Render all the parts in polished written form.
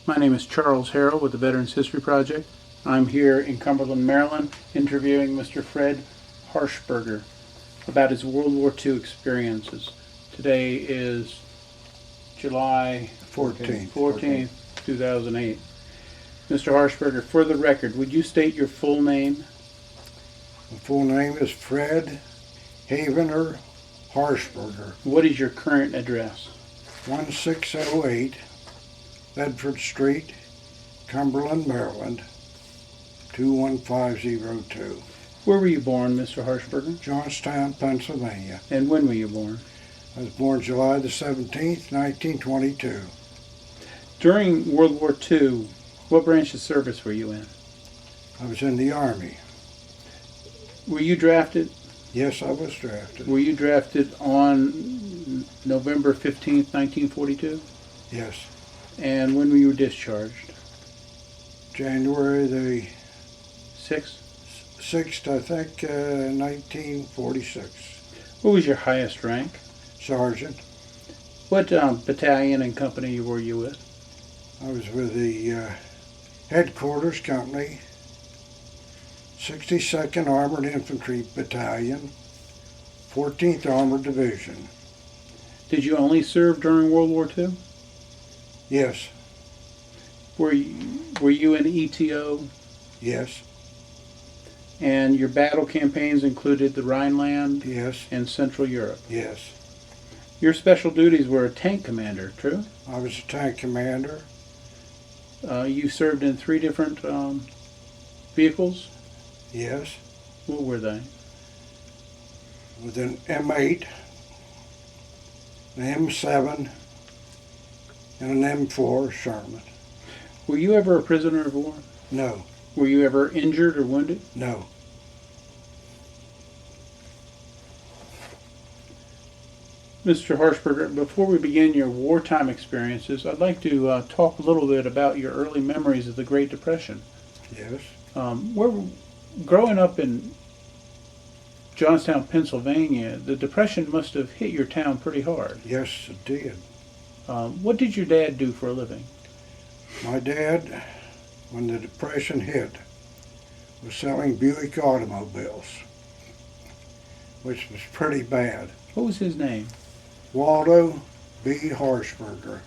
My name is Charles Harrell with the Veterans History Project. I'm here in Cumberland, Maryland, interviewing Mr. Fred Harshberger about his World War II experiences. Today is July 14th, 2008. Mr. Harshberger, for the record, would you state your full name? The full name is Fred Havener Harshberger. What is your current address? 1608 Bedford Street, Cumberland, Maryland, 21502. Where were you born, Mr. Harshberger? Johnstown, Pennsylvania. And when were you born? I was born July the 17th, 1922. During World War II, what branch of service were you in? I was in the Army. Were you drafted? Yes, I was drafted. Were you drafted on November 15th, 1942? Yes. And when were you discharged? January the 6th? 6th, I think, 1946. What was your highest rank? Sergeant. What battalion and company were you with? I was with the headquarters company, 62nd Armored Infantry Battalion, 14th Armored Division. Did you only serve during World War II? Yes. Were you in ETO? Yes. And your battle campaigns included the Rhineland? Yes. And Central Europe? Yes. Your special duties were a tank commander, true? I was a tank commander. You served in 3 different vehicles? Yes. What were they? With an M8, an M7, and an M4 Sherman. Were you ever a prisoner of war? No. Were you ever injured or wounded? No. Mr. Harshberger, before we begin your wartime experiences, I'd like to talk a little bit about your early memories of the Great Depression. Yes. Growing up in Johnstown, Pennsylvania, the Depression must have hit your town pretty hard. Yes, it did. What did your dad do for a living? My dad, when the Depression hit, was selling Buick automobiles, which was pretty bad. What was his name? Waldo B. Harshberger.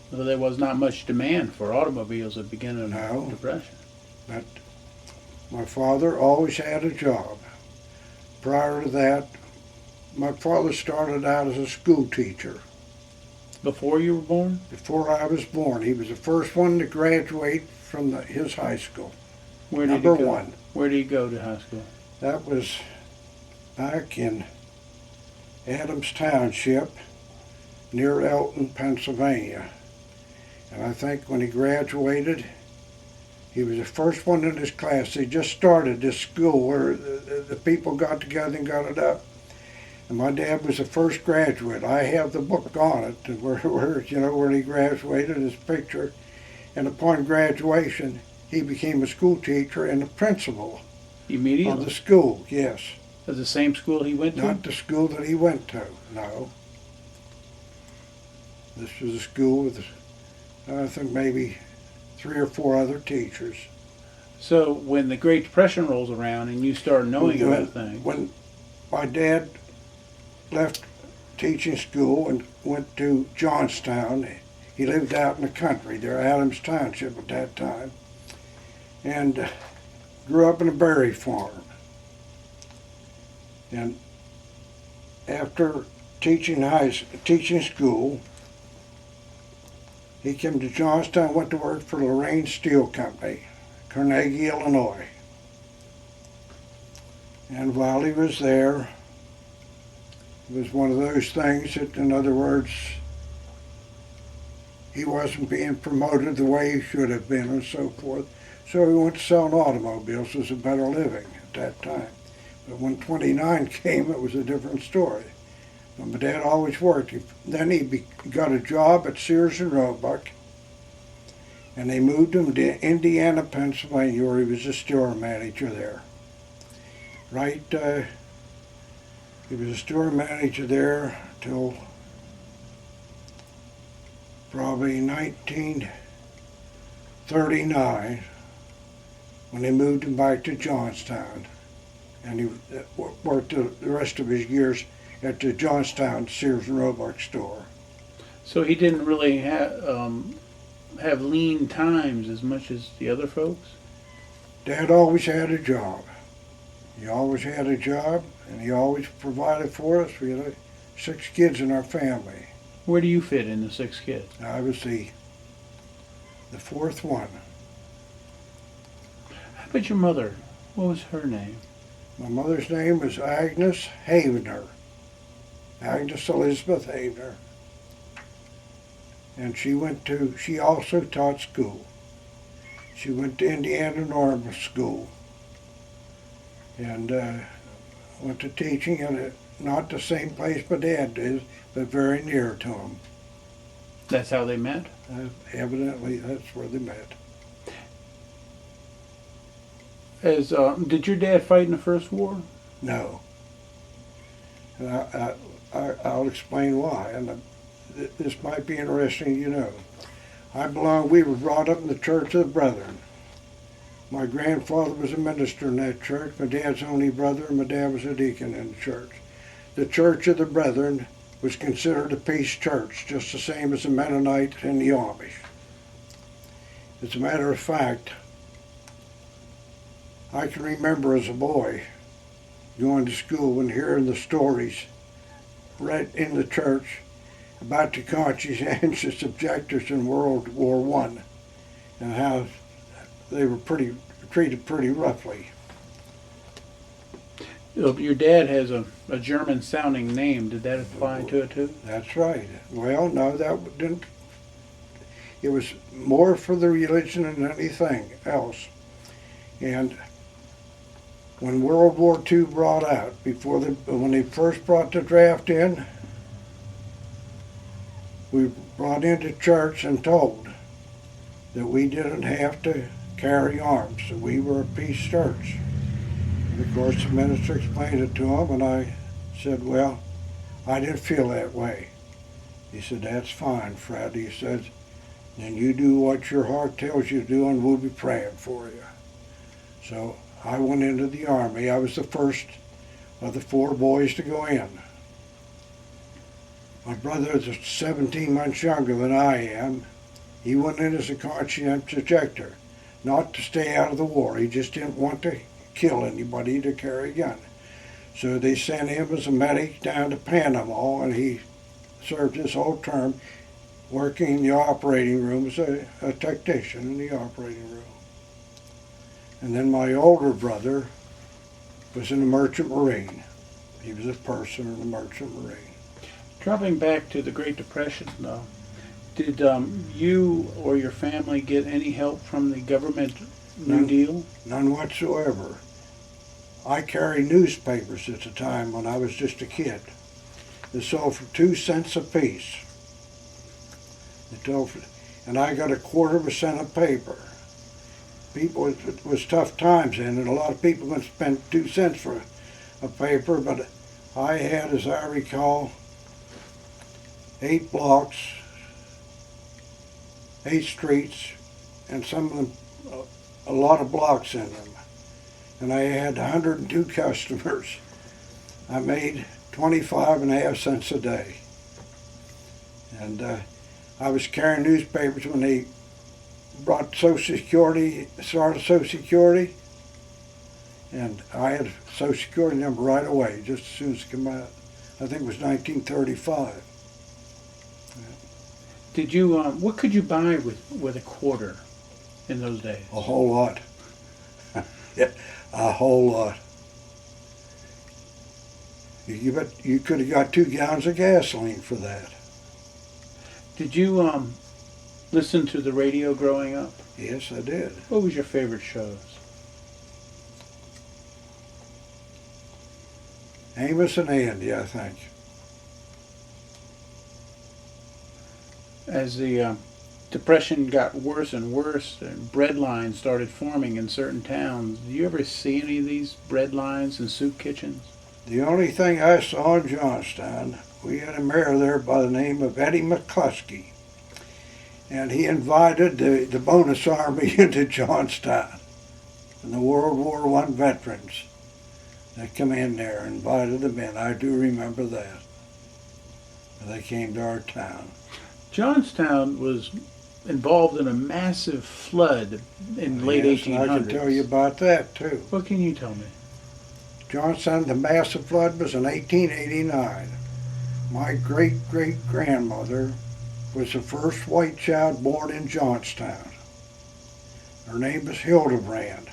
Well, there was not much demand for automobiles at the beginning of the Depression. But my father always had a job. Prior to that, my father started out as a school teacher. Before you were born? Before I was born. He was the first one to graduate from his high school. Where did Number he go? one. Where did he go to high school? That was back in Adams Township near Elton, Pennsylvania. And I think when he graduated, he was the first one in his class. They just started this school where the people got together and got it up. And my dad was the first graduate. I have the book on it, where he graduated, his picture. And upon graduation, he became a school teacher and a principal. Immediately? Of the school, yes. Of the same school he went to? Not the school that he went to, no. This was a school with, I think, maybe 3 or 4 other teachers. So when the Great Depression rolls around and you start knowing about things... When my dad left teaching school and went to Johnstown, he lived out in the country there, Adams Township at that time, and grew up in a berry farm. And after teaching school, he came to Johnstown, went to work for Lorraine Steel Company, Carnegie, Illinois. And while he was there, it was one of those things that, in other words, he wasn't being promoted the way he should have been and so forth. So he went to selling automobiles as a better living at that time. But when 29 came, it was a different story. But my dad always worked. Then he got a job at Sears and Roebuck, and they moved him to Indiana, Pennsylvania, where he was a store manager there. He was a store manager there till probably 19 39 when they moved him back to Johnstown. And he worked the rest of his years at the Johnstown Sears and Roebuck store. So he didn't really have lean times as much as the other folks? Dad always had a job. He always had a job, and he always provided for us. We had 6 kids in our family. Where do you fit in the 6 kids? I was the 4th one. How about your mother? What was her name? My mother's name was Agnes Havener. Agnes Elizabeth Havener. And she also taught school. She went to Indiana Normal School and went to teaching at not the same place my dad did, but very near to him. That's how they met? Evidently, that's where they met. Did your dad fight in the First War? No. And I'll explain why. And this might be interesting, you know. We were brought up in the Church of the Brethren. My grandfather was a minister in that church. My dad's only brother, and my dad was a deacon in the church. The Church of the Brethren was considered a peace church, just the same as the Mennonites and the Amish. As a matter of fact, I can remember as a boy going to school and hearing the stories read in the church about the conscientious objectors in World War I and how they were treated pretty roughly. Your dad has a German-sounding name. Did that apply to it too? That's right. Well, no, that didn't. It was more for the religion than anything else. And when World War II brought out, when they first brought the draft in, we brought into church and told that we didn't have to carry arms, that we were a peace church. And of course the minister explained it to him, and I said, well, I didn't feel that way. He said, that's fine, Fred. He said, then you do what your heart tells you to do, and we'll be praying for you. So I went into the Army. I was the first of the 4 boys to go in. My brother is 17 months younger than I am. He went in as a conscientious objector, not to stay out of the war. He just didn't want to kill anybody to carry a gun. So they sent him as a medic down to Panama, and he served his whole term working in the operating room as a technician in the operating room. And then my older brother was in the Merchant Marine. He was a purser in the Merchant Marine. Dropping back to the Great Depression, though, did you or your family get any help from the government New Deal? None whatsoever. I carried newspapers at the time when I was just a kid. They sold for 2 cents a piece. And I got 1/4 cent a paper. It was tough times then, and a lot of people would spend 2 cents for a paper, but I had, as I recall, 8 blocks, 8 streets, and some of them, a lot of blocks in them. And I had 102 customers. I made 25.5 cents a day. And I was carrying newspapers when they brought Social Security, started Social Security, and I had a Social Security number right away, just as soon as it came out. I think it was 1935. Did you? What could you buy with a quarter in those days? A whole lot. Yeah, a whole lot. You could have got 2 gallons of gasoline for that. Did you listen to the radio growing up? Yes, I did. What was your favorite shows? Amos and Andy, I think. As the Depression got worse and worse, and bread lines started forming in certain towns. Do you ever see any of these bread lines and soup kitchens? The only thing I saw in Johnstown, we had a mayor there by the name of Eddie McCluskey. And he invited the bonus army into Johnstown. And the World War I veterans that come in there, invited them in. I do remember that. They came to our town. Johnstown was involved in a massive flood in late Yes, 1800s. and I can tell you about that too. What can you tell me? Johnstown, the massive flood was in 1889. My great-great-grandmother was the first white child born in Johnstown. Her name was Hildebrand.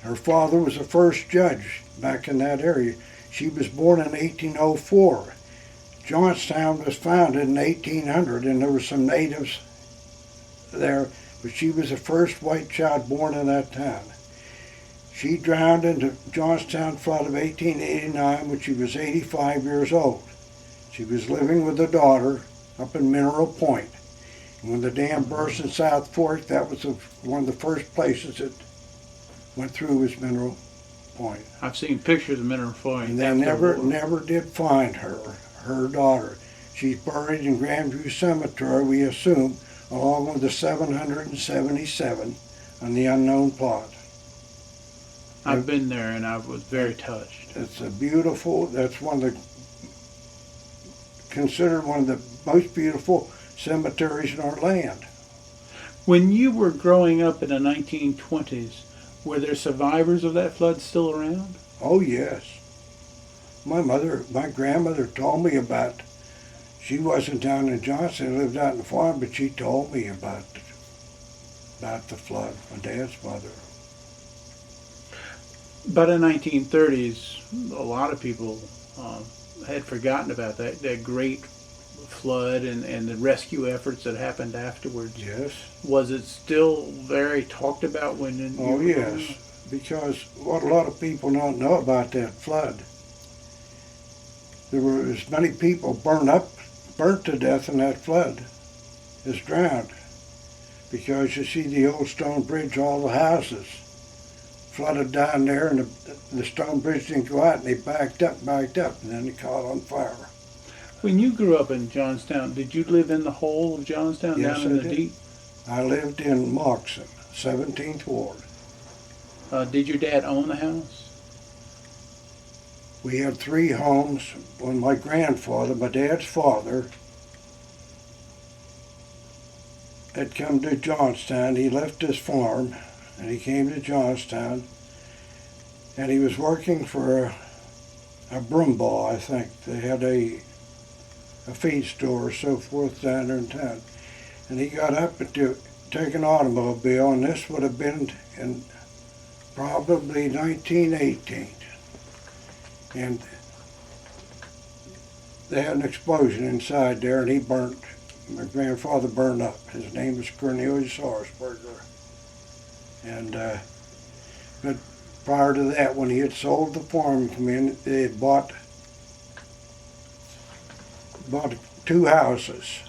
Her father was the first judge back in that area. She was born in 1804. Johnstown was founded in 1800, and there were some natives there, but she was the first white child born in that town. She drowned in the Johnstown flood of 1889 when she was 85 years old. She was living with her daughter up in Mineral Point. And when the dam burst in South Fork, that was one of the first places it went through was Mineral Point. I've seen pictures of Mineral Point. And they never did find her daughter. She's buried in Grandview Cemetery, we assume, along with the 777 on the unknown plot. I've been there and I was very touched. It's a beautiful, that's considered one of the most beautiful cemeteries in our land. When you were growing up in the 1920s, were there survivors of that flood still around? Oh yes. My grandmother told me about, she wasn't down in Johnstown, lived out in the farm, but she told me about the flood, my dad's mother. By the 1930s, a lot of people had forgotten about that great flood and the rescue efforts that happened afterwards. Yes. Was it still very talked about when you Oh were yes, growing up? because what a lot of people don't know about that flood, there were as many people burnt to death in that flood as drowned. Because you see the old stone bridge, all the houses flooded down there, and the stone bridge didn't go out, and they backed up, and then it caught on fire. When you grew up in Johnstown, did you live in the whole of Johnstown, Yes, down in I the did. deep? I lived in Moxon, 17th Ward. Did your dad own the house? We had 3 homes. When my grandfather, my dad's father, had come to Johnstown, he left his farm and he came to Johnstown, and he was working for a Brumbaugh, I think. They had a feed store or so forth down there in town. And he got up to take an automobile, and this would have been in probably 1918. And they had an explosion inside there, and my grandfather burned up. His name was Cornelius Harshberger. And, but prior to that, when he had sold the farm and come in, they had bought 2 houses.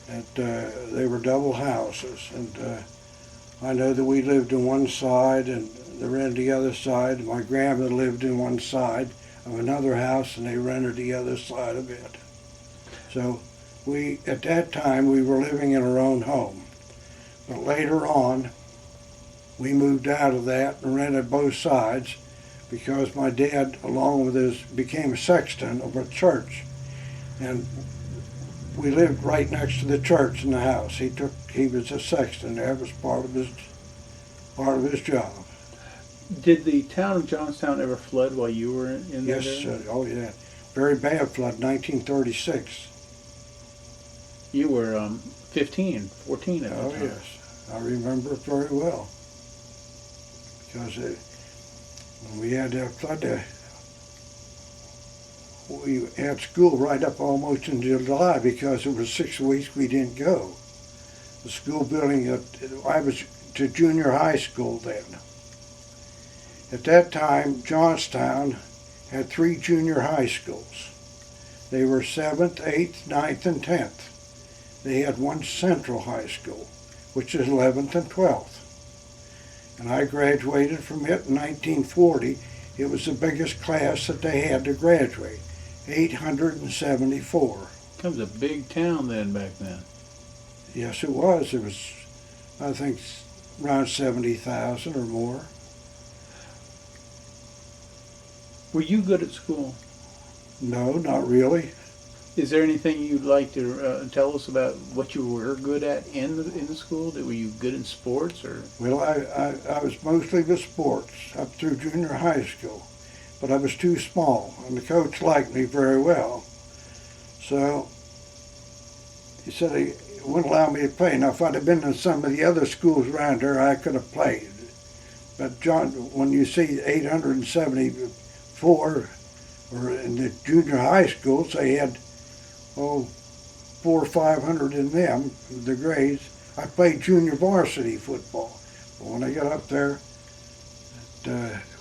And they were double houses. And I know that we lived on one side and they rented the other side. My grandmother lived in one side of another house, and they rented the other side of it. So at that time, we were living in our own home. But later on, we moved out of that and rented both sides because my dad, along with became a sexton of a church. And we lived right next to the church in the house. He was a sexton. That was part of his job. Did the town of Johnstown ever flood while you were in there? Yes, oh yeah. Very bad flood, 1936. You were 14 at the time. Oh yes, I remember it very well. Because when we had that flood, we had school right up almost in July because it was 6 weeks we didn't go. The school building, I was to junior high school then. At that time, Johnstown had 3 junior high schools. They were 7th, 8th, 9th, and 10th. They had one central high school, which is 11th and 12th. And I graduated from it in 1940. It was the biggest class that they had to graduate, 874. That was a big town then back then. Yes, it was. It was, I think, around 70,000 or more. Were you good at school? No, not really. Is there anything you'd like to tell us about what you were good at in the school? Were you good in sports or? Well, I was mostly with sports up through junior high school, but I was too small, and the coach liked me very well. So he said he wouldn't allow me to play. Now, if I'd have been in some of the other schools around there, I could have played. But John, when you see 874, or in the junior high schools, they had, 400 or 500 in them, the grades. I played junior varsity football. But when I got up there,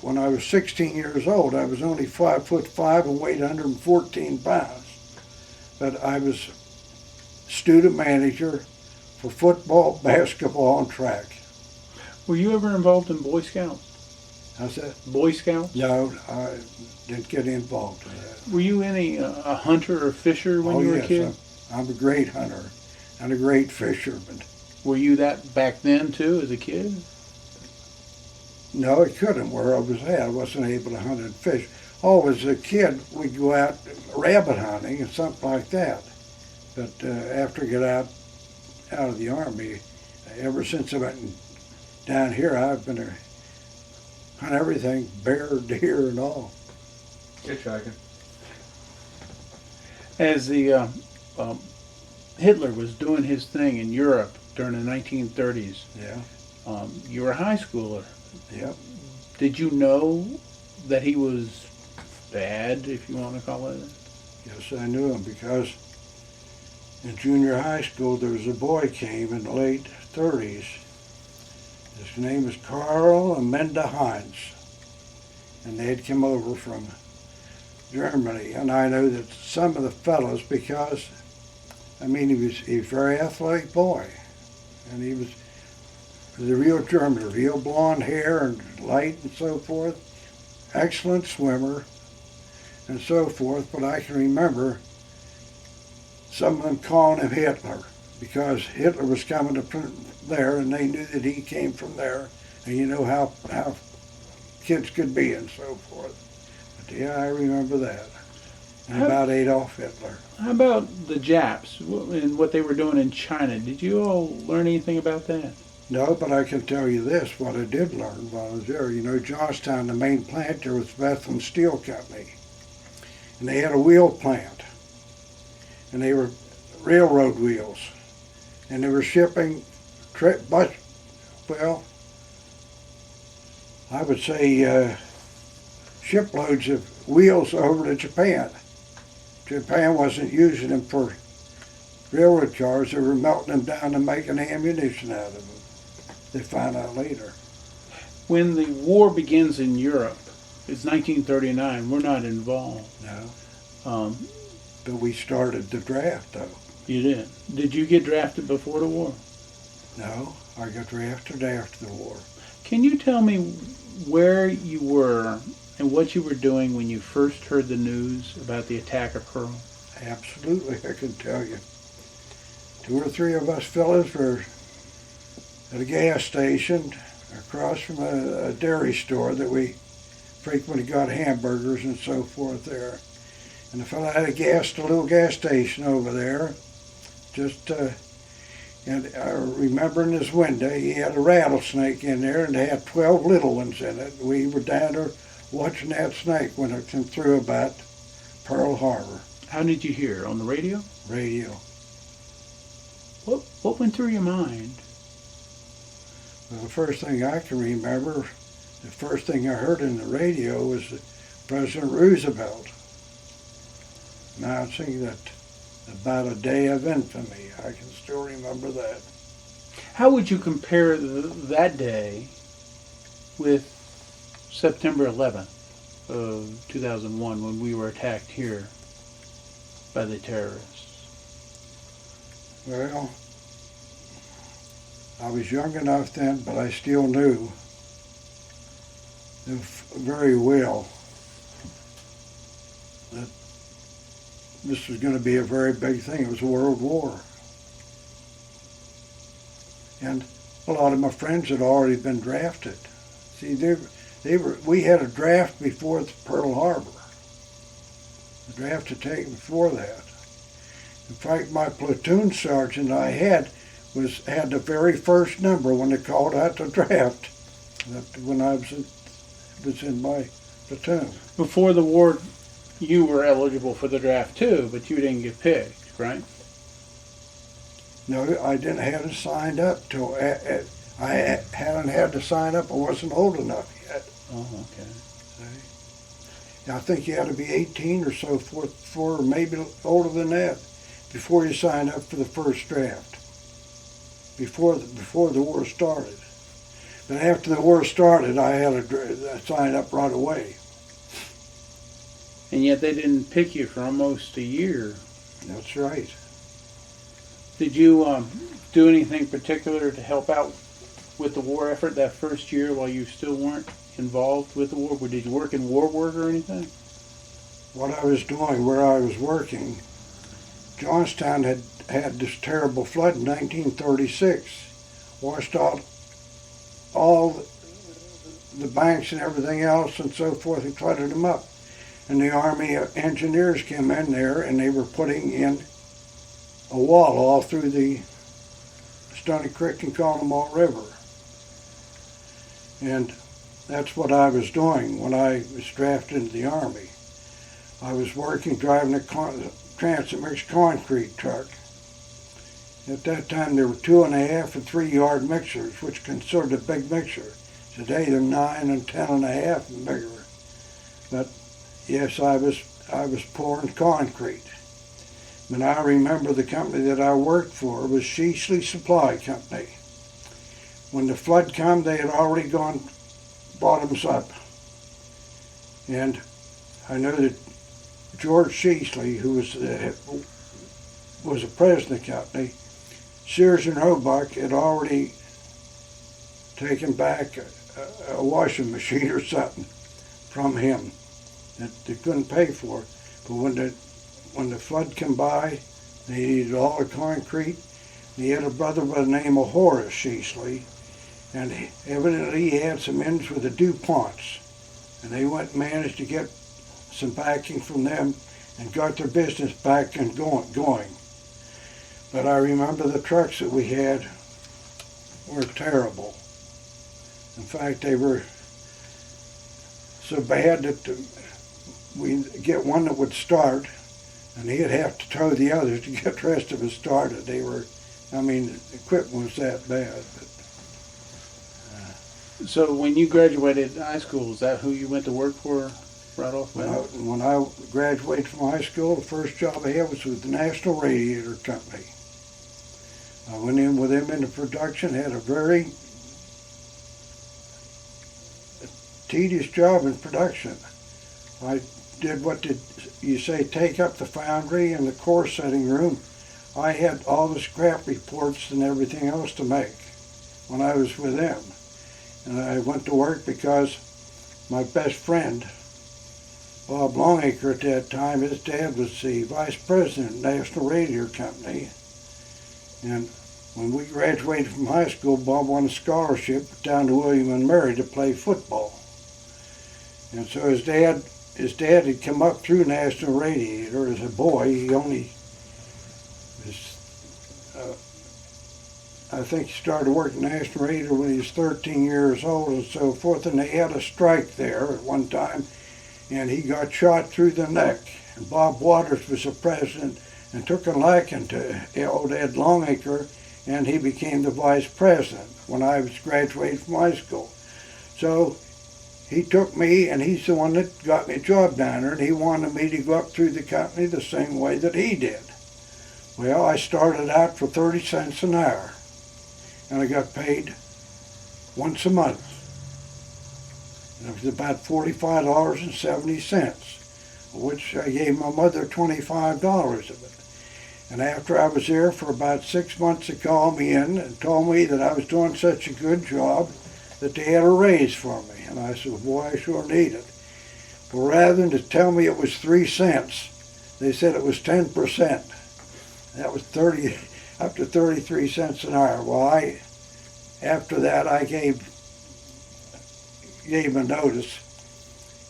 when I was 16 years old, I was only 5'5" and weighed 114 pounds. But I was student manager for football, basketball, and track. Were you ever involved in Boy Scouts? How's that? Boy Scouts? No, I didn't get involved in that. Were you any a hunter or fisher when you were a kid? I'm a great hunter and a great fisherman. Were you that back then too, as a kid? No, I couldn't. Where I was at, I wasn't able to hunt and fish. Oh, as a kid, we'd go out rabbit hunting and something like that. But after I got out of the Army, ever since I went down here, I've been to hunt everything, bear, deer, and all. Hitchhiking. As the Hitler was doing his thing in Europe during the 1930s, Yeah, you were a high schooler. yep. Did you know that he was bad, if you want to call it? Yes, I knew him because in junior high school there was a boy came in the late 30s. His name was Karl Amanda Heinz, and they had come over from Germany. And I know that some of the fellows, because he was a very athletic boy, and he was a real German, real blonde hair and light and so forth, excellent swimmer and so forth. But I can remember some of them calling him Hitler because Hitler was coming to there, and they knew that he came from there, and you know how kids could be and so forth. But yeah, I remember that. And about Adolf Hitler. How about the Japs and what they were doing in China? Did you all learn anything about that? No, but I can tell you this, what I did learn while I was there. You know, Johnstown, the main plant there was Bethlehem Steel Company. And they had a wheel plant. And they were railroad wheels. And they were shipping, I would say shiploads of wheels over to Japan. Japan wasn't using them for railroad cars. They were melting them down and making ammunition out of them. They found out later. When the war begins in Europe, it's 1939. We're not involved. No. But we started the draft, though. You did. Did you get drafted before the war? No, I got drafted after the war. Can you tell me where you were and what you were doing when you first heard the news about the attack of Pearl? Absolutely, I can tell you. 2 or 3 of us fellas were at a gas station across from a dairy store that we frequently got hamburgers and so forth there. And the fellow had a little gas station over there. And I remember in his window, he had a rattlesnake in there, and they had 12 little ones in it. We were down there watching that snake when it came through about Pearl Harbor. How did you hear? On the radio? Radio. What went through your mind? Well, the first thing I can remember, the first thing I heard in the radio was President Roosevelt announcing that about a day of infamy. I can still remember that. How would you compare that day with September 11th of 2001 when we were attacked here by the terrorists? Well, I was young enough then, but I still knew very well that this was going to be a very big thing. It was a world war. And a lot of my friends had already been drafted. See, we had a draft before Pearl Harbor. The draft had taken before that. In fact, my platoon sergeant I had the very first number when they called out the draft. When I was in my platoon. Before the war, you were eligible for the draft too, but you didn't get picked, right? No, I didn't have to sign up till I hadn't had to sign up. I wasn't old enough yet. Oh, okay. See? I think you had to be 18 or so for maybe older than that before you signed up for the first draft. Before the war started. But after the war started, I had to sign up right away. And yet they didn't pick you for almost a year. That's right. Did you do anything particular to help out with the war effort that first year while you still weren't involved with the war? Did you work in war work or anything? What I was doing, where I was working, Johnstown had this terrible flood in 1936. Washed out all the banks and everything else and so forth and cluttered them up. And the Army engineers came in there and they were putting in a wall all through the Stony Creek and Conemaugh River. And that's what I was doing when I was drafted into the Army. I was working, driving a transit mixed concrete truck. At that time there were 2.5 and 3 yard mixers, which considered a big mixer. Today they're 9 and 10.5 and bigger. But yes, I was pouring concrete. And I remember the company that I worked for was Sheasley Supply Company. When the flood came, they had already gone bottoms up. And I know that George Sheasley, who was the president of the company, Sears and Roebuck had already taken back a washing machine or something from him that they couldn't pay for. But when the flood came by, they needed all the concrete. He had a brother by the name of Horace Sheasley, and evidently he had some ends with the DuPonts. And they went and managed to get some backing from them and got their business back and going. But I remember the trucks that we had were terrible. In fact, they were so bad that we'd get one that would start, and he'd have to tow the others to get the rest of us started. The equipment was that bad. So when you graduated high school, is that who you went to work for right off the bat? When I graduated from high school, the first job I had was with the National Radiator Company. I went in with them into production, had a very tedious job in production. I did what did you say, take up the foundry and the core setting room. I had all the scrap reports and everything else to make when I was with them. And I went to work because my best friend, Bob Longacre at that time, his dad was the vice president of the National Radiator Company. And when we graduated from high school, Bob won a scholarship down to William and Mary to play football. And so his dad had come up through National Radiator as a boy. He only was, I think he started working National Radiator when he was 13 years old and so forth, and they had a strike there at one time, and he got shot through the neck. And Bob Waters was the president and took a liking to old Ed Longacre, and he became the vice president when I was graduated from high school. So he took me, and he's the one that got me a job down there, and he wanted me to go up through the company the same way that he did. Well, I started out for 30 cents an hour, and I got paid once a month. And it was about $45.70, which I gave my mother $25 of it. And after I was there for about 6 months, they called me in and told me that I was doing such a good job that they had a raise for me. And I said, boy, I sure need it. But rather than to tell me it was 3 cents, they said it was 10%. That was up to 33 cents an hour. Well, after that, I gave a notice,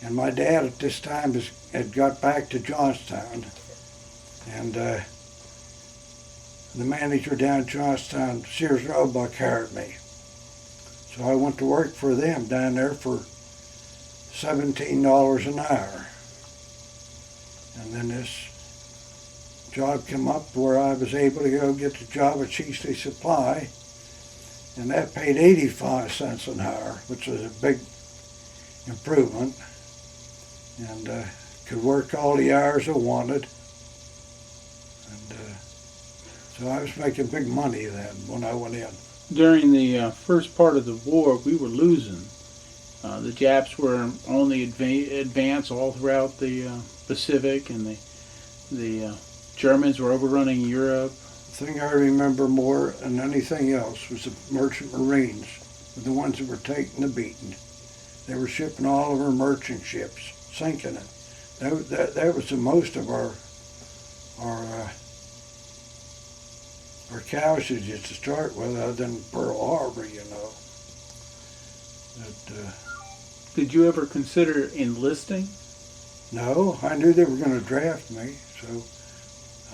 and my dad at this time had got back to Johnstown, and the manager down in Johnstown, Sears Roebuck, hired me. So I went to work for them down there for $17 an hour. And then this job came up where I was able to go get the job at Cheesley Supply, and that paid 85 cents an hour, which was a big improvement, and could work all the hours I wanted. And so I was making big money then when I went in. During the first part of the war, we were losing. The Japs were on the advance all throughout the Pacific, and the Germans were overrunning Europe. The thing I remember more than anything else was the merchant marines, the ones that were taking the beating. They were shipping all of our merchant ships, sinking it. That was the most of our casualties to start with, other than Pearl Harbor, you know. But, did you ever consider enlisting? no, I knew they were going to draft me, so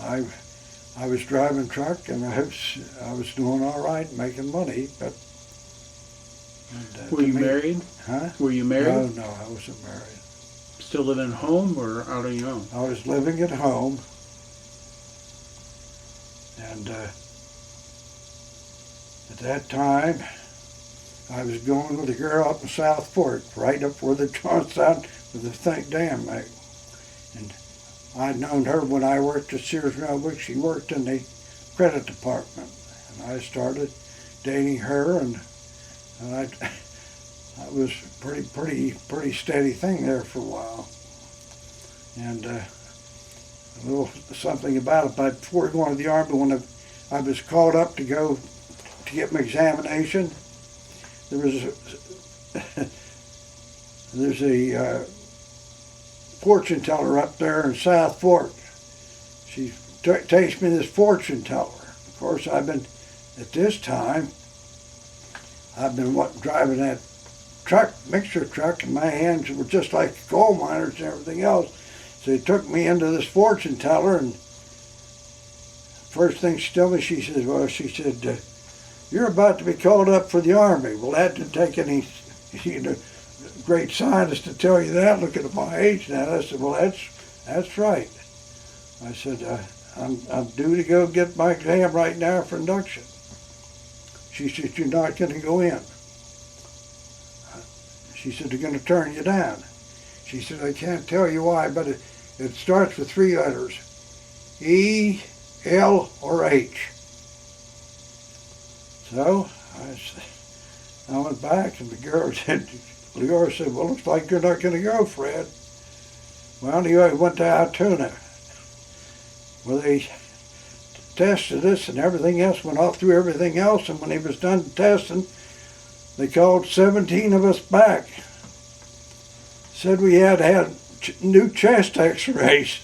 I was driving truck, and I was doing all right, making money. But were you married? Huh? Were you married? No, I wasn't married. Still living at home or out on your own? I was living at home, and at that time, I was going with a girl up in South Fork, right up where the Johnstown with the dam made. And I'd known her when I worked at Sears Roebuck. She worked in the credit department, and I started dating her, and that was pretty steady thing there for a while. And a little something about it. But before going to the Army, when I was called up to go to get my examination, there's a fortune teller up there in South Fork. She takes me to this fortune teller. Of course, at this time, I've been driving that mixer truck, and my hands were just like coal miners and everything else. So he took me into this fortune teller, and first thing she told me, she said, you're about to be called up for the Army. Well, that didn't take any great scientist to tell you that, looking at my age now. I said, well, that's right. I said, I'm due to go get my exam right now for induction. She said, you're not going to go in. She said, they're going to turn you down. She said, I can't tell you why, but it starts with 3 letters, E, L, or H. So I went back, and the girl said, Leora said, well, looks like you're not going to go, Fred. Well, anyway, I went to Altoona, where they tested us, and everything else, went off through everything else, and when he was done testing, they called 17 of us back. Said we had to have new chest x-rays.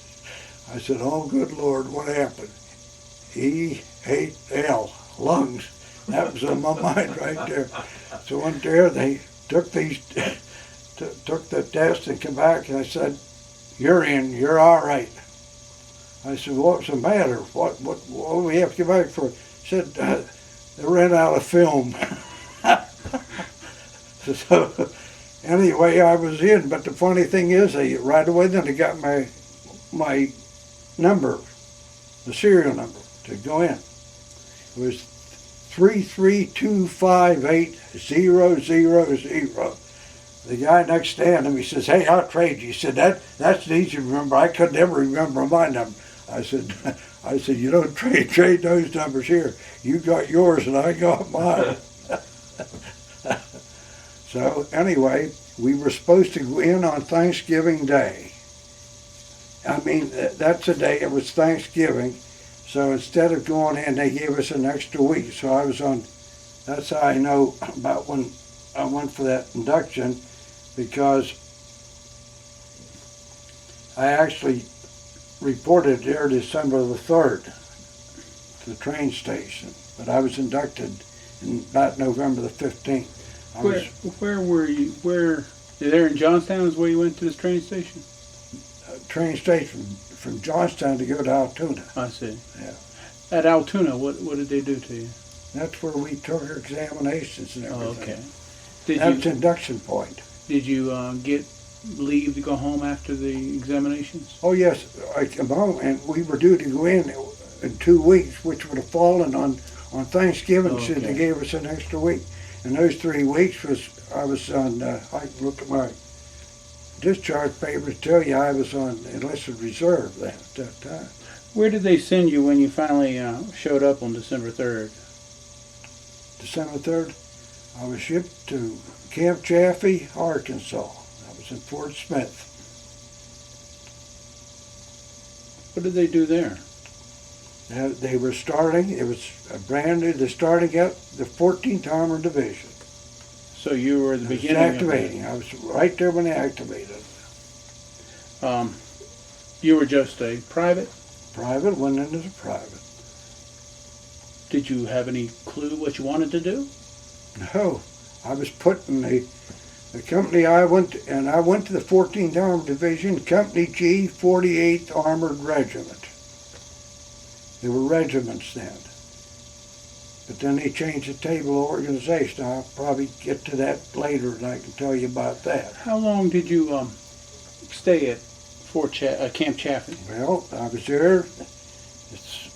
I said, oh, good Lord, what happened? E-8-L, lungs. That was on my mind right there. So one there, they took took the test and came back, and I said, you're in, you're all right. I said, what's the matter? What do we have to get back for? Said, they ran out of film. So anyway, I was in, but the funny thing is, right away then they got my number, the serial number to go in. It was 3325800. The guy next to him, he says, hey, I'll trade you. He said, that's easy to remember. I could never remember my number. I said, you don't trade those numbers here. You got yours and I got mine. So anyway, we were supposed to go in on Thanksgiving Day. I mean, that's the day it was Thanksgiving. So instead of going in, they gave us an extra week. So I was on, that's how I know about when I went for that induction, because I actually reported there December the 3rd to the train station. But I was inducted about November the 15th. Where were you? Where there in Johnstown is where you went to this train station? Train station from Johnstown to go to Altoona. I see. Yeah. At Altoona, what did they do to you? That's where we took our examinations and everything. Oh, okay. That's induction point. Did you get leave to go home after the examinations? Oh yes, I came home and we were due to go in 2 weeks, which would have fallen on Thanksgiving. Okay. So they gave us an extra week. And those 3 weeks I was on. I looked at my discharge papers. Tell you I was on enlisted reserve then at that time. Where did they send you when you finally showed up on December 3rd? December 3rd, I was shipped to Camp Chaffee, Arkansas. I was in Fort Smith. What did they do there? They were starting. It was a brand new. They're starting out the 14th Armored Division. So you were at the beginning. Activating. I was right there when they activated. You were just a private? Private, went in as a private. Did you have any clue what you wanted to do? No, I was put in the company I went to, and I went to the 14th Armored Division, Company G, 48th Armored Regiment. There were regiments then. But then they changed the table of organization. I'll probably get to that later and I can tell you about that. How long did you stay at Camp Chaffee? Well, I was there.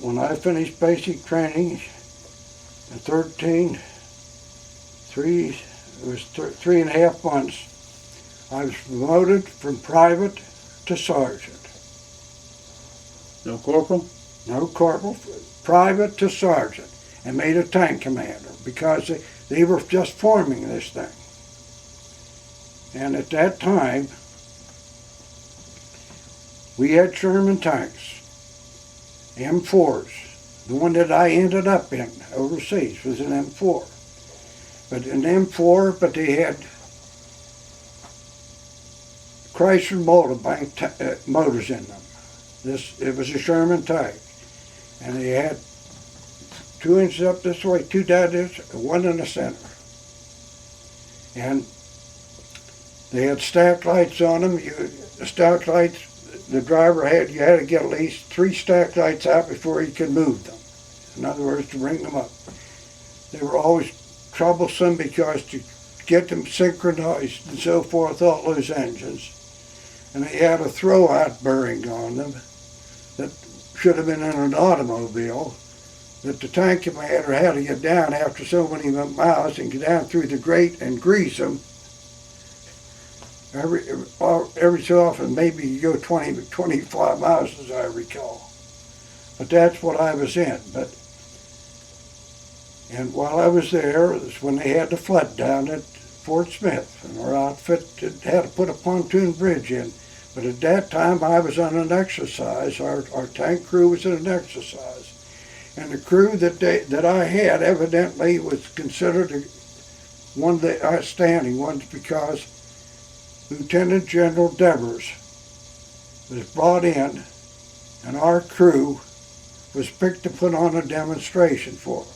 When I finished basic training in 3.5 months, I was promoted from private to sergeant. No corporal? No corporal, private to sergeant, and made a tank commander because they were just forming this thing. And at that time, we had Sherman tanks, M4s. The one that I ended up in overseas was an M4. But an M4, but they had Chrysler Multibank motors in them. It was a Sherman tank. And they had 2 inches up this way, 2 down this, 1 in the center. And they had stack lights on them. The stack lights, the driver you had to get at least 3 stack lights out before you could move them. In other words, to bring them up. They were always troublesome because to get them synchronized and so forth, all those engines. And they had a throw-out bearing on them that should have been in an automobile, that the tank commander had to get down after so many miles and get down through the grate and grease them. Every so often, maybe you go 20, 25 miles as I recall. But that's what I was in. And while I was there, it was when they had the flood down at Fort Smith, and our outfit had to put a pontoon bridge in. But at that time, I was on an exercise. Our tank crew was in an exercise. And the crew that I had evidently was considered one of the outstanding ones because Lieutenant General Devers was brought in, and our crew was picked to put on a demonstration for him.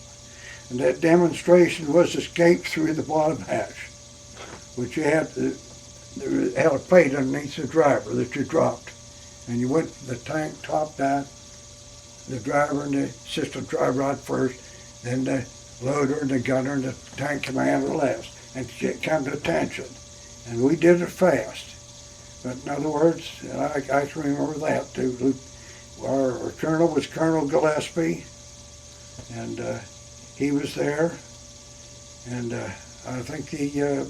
And that demonstration was escape through the bottom hatch, which you had a plate underneath the driver that you dropped. And you went the tank top down, the driver and the assistant driver out first, then the loader and the gunner and the tank commander last, and come to attention. And we did it fast. But in other words, I can remember that too. Our colonel was Colonel Gillespie, and he was there. And I think the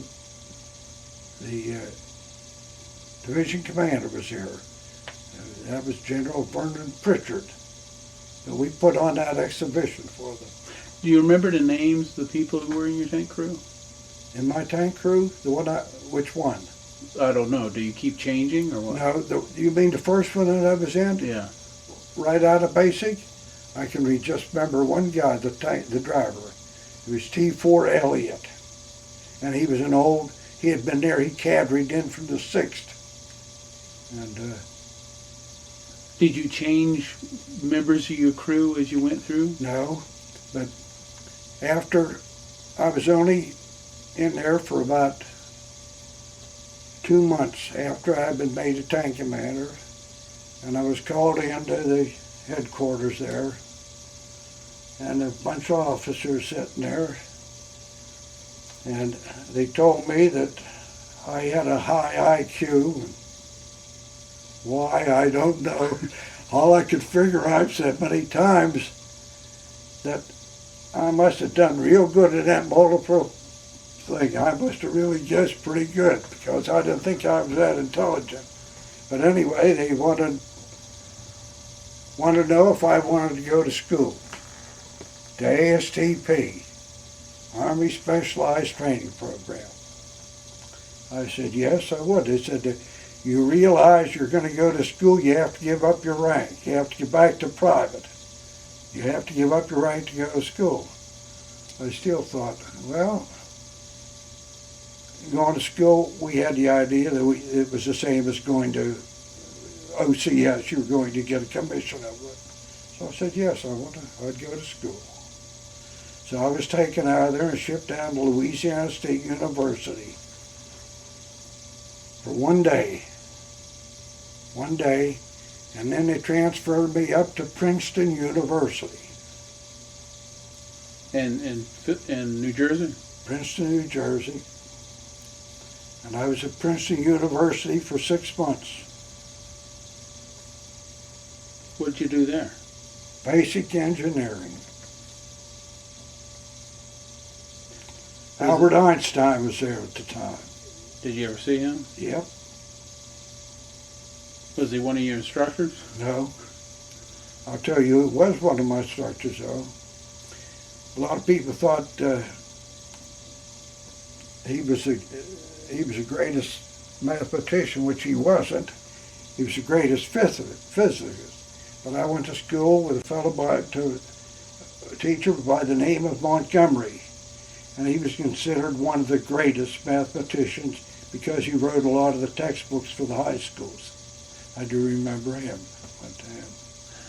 division commander was here. That was General Vernon Pritchard. And we put on that exhibition for them. Do you remember the names of the people who were in your tank crew? In my tank crew? Which one? I don't know. Do you keep changing or what? No, you mean the first one that I was in? Yeah. Right out of basic? I can just remember one guy, the driver. It was T4 Elliott. And he was he had been there, he cadried in from the 6th. And did you change members of your crew as you went through? No, but after I was only in there for about 2 months after I'd been made a tank commander, and I was called into the headquarters there, and a bunch of officers sitting there, and they told me that I had a high IQ. Why, I don't know. All I could figure, I've said many times, that I must have done real good in that multiple thing. I must have really guessed pretty good, because I didn't think I was that intelligent. But anyway, they wanted to know if I wanted to go to school, to ASTP, Army Specialized Training Program. I said, yes, I would. They said, you realize you're going to go to school, you have to give up your rank. You have to get back to private. You have to give up your rank to go to school. I still thought, well, going to school, we had the idea that it was the same as going to OCS. You were going to get a commission of it. So I said, yes, I'd go to school. So I was taken out of there and shipped down to Louisiana State University for 1 day. 1 day, and then they transferred me up to Princeton University. In New Jersey? Princeton, New Jersey. And I was at Princeton University for 6 months. What did you do there? Basic engineering. Albert Einstein was there at the time. Did you ever see him? Yep. Was he one of your instructors? No. I'll tell you, it was one of my instructors, though. A lot of people thought he was the greatest mathematician, which he wasn't. He was the greatest physicist. But I went to school with a fellow a teacher by the name of Montgomery, and he was considered one of the greatest mathematicians because he wrote a lot of the textbooks for the high schools. I do remember him. Went to him.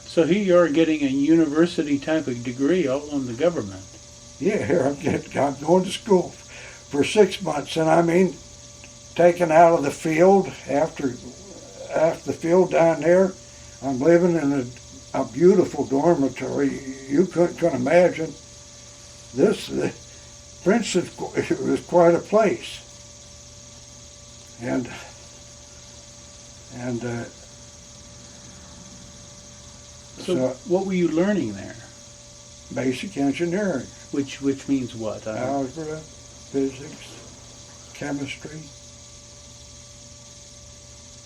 So here you are getting a university type of degree all on the government. Yeah, here I'm going to school for 6 months, and I mean, taken out of the field after the field down there. I'm living in a beautiful dormitory. You couldn't imagine this. Princeton was quite a place, and so what were you learning there? Basic engineering. Which means what? Algebra, physics, chemistry.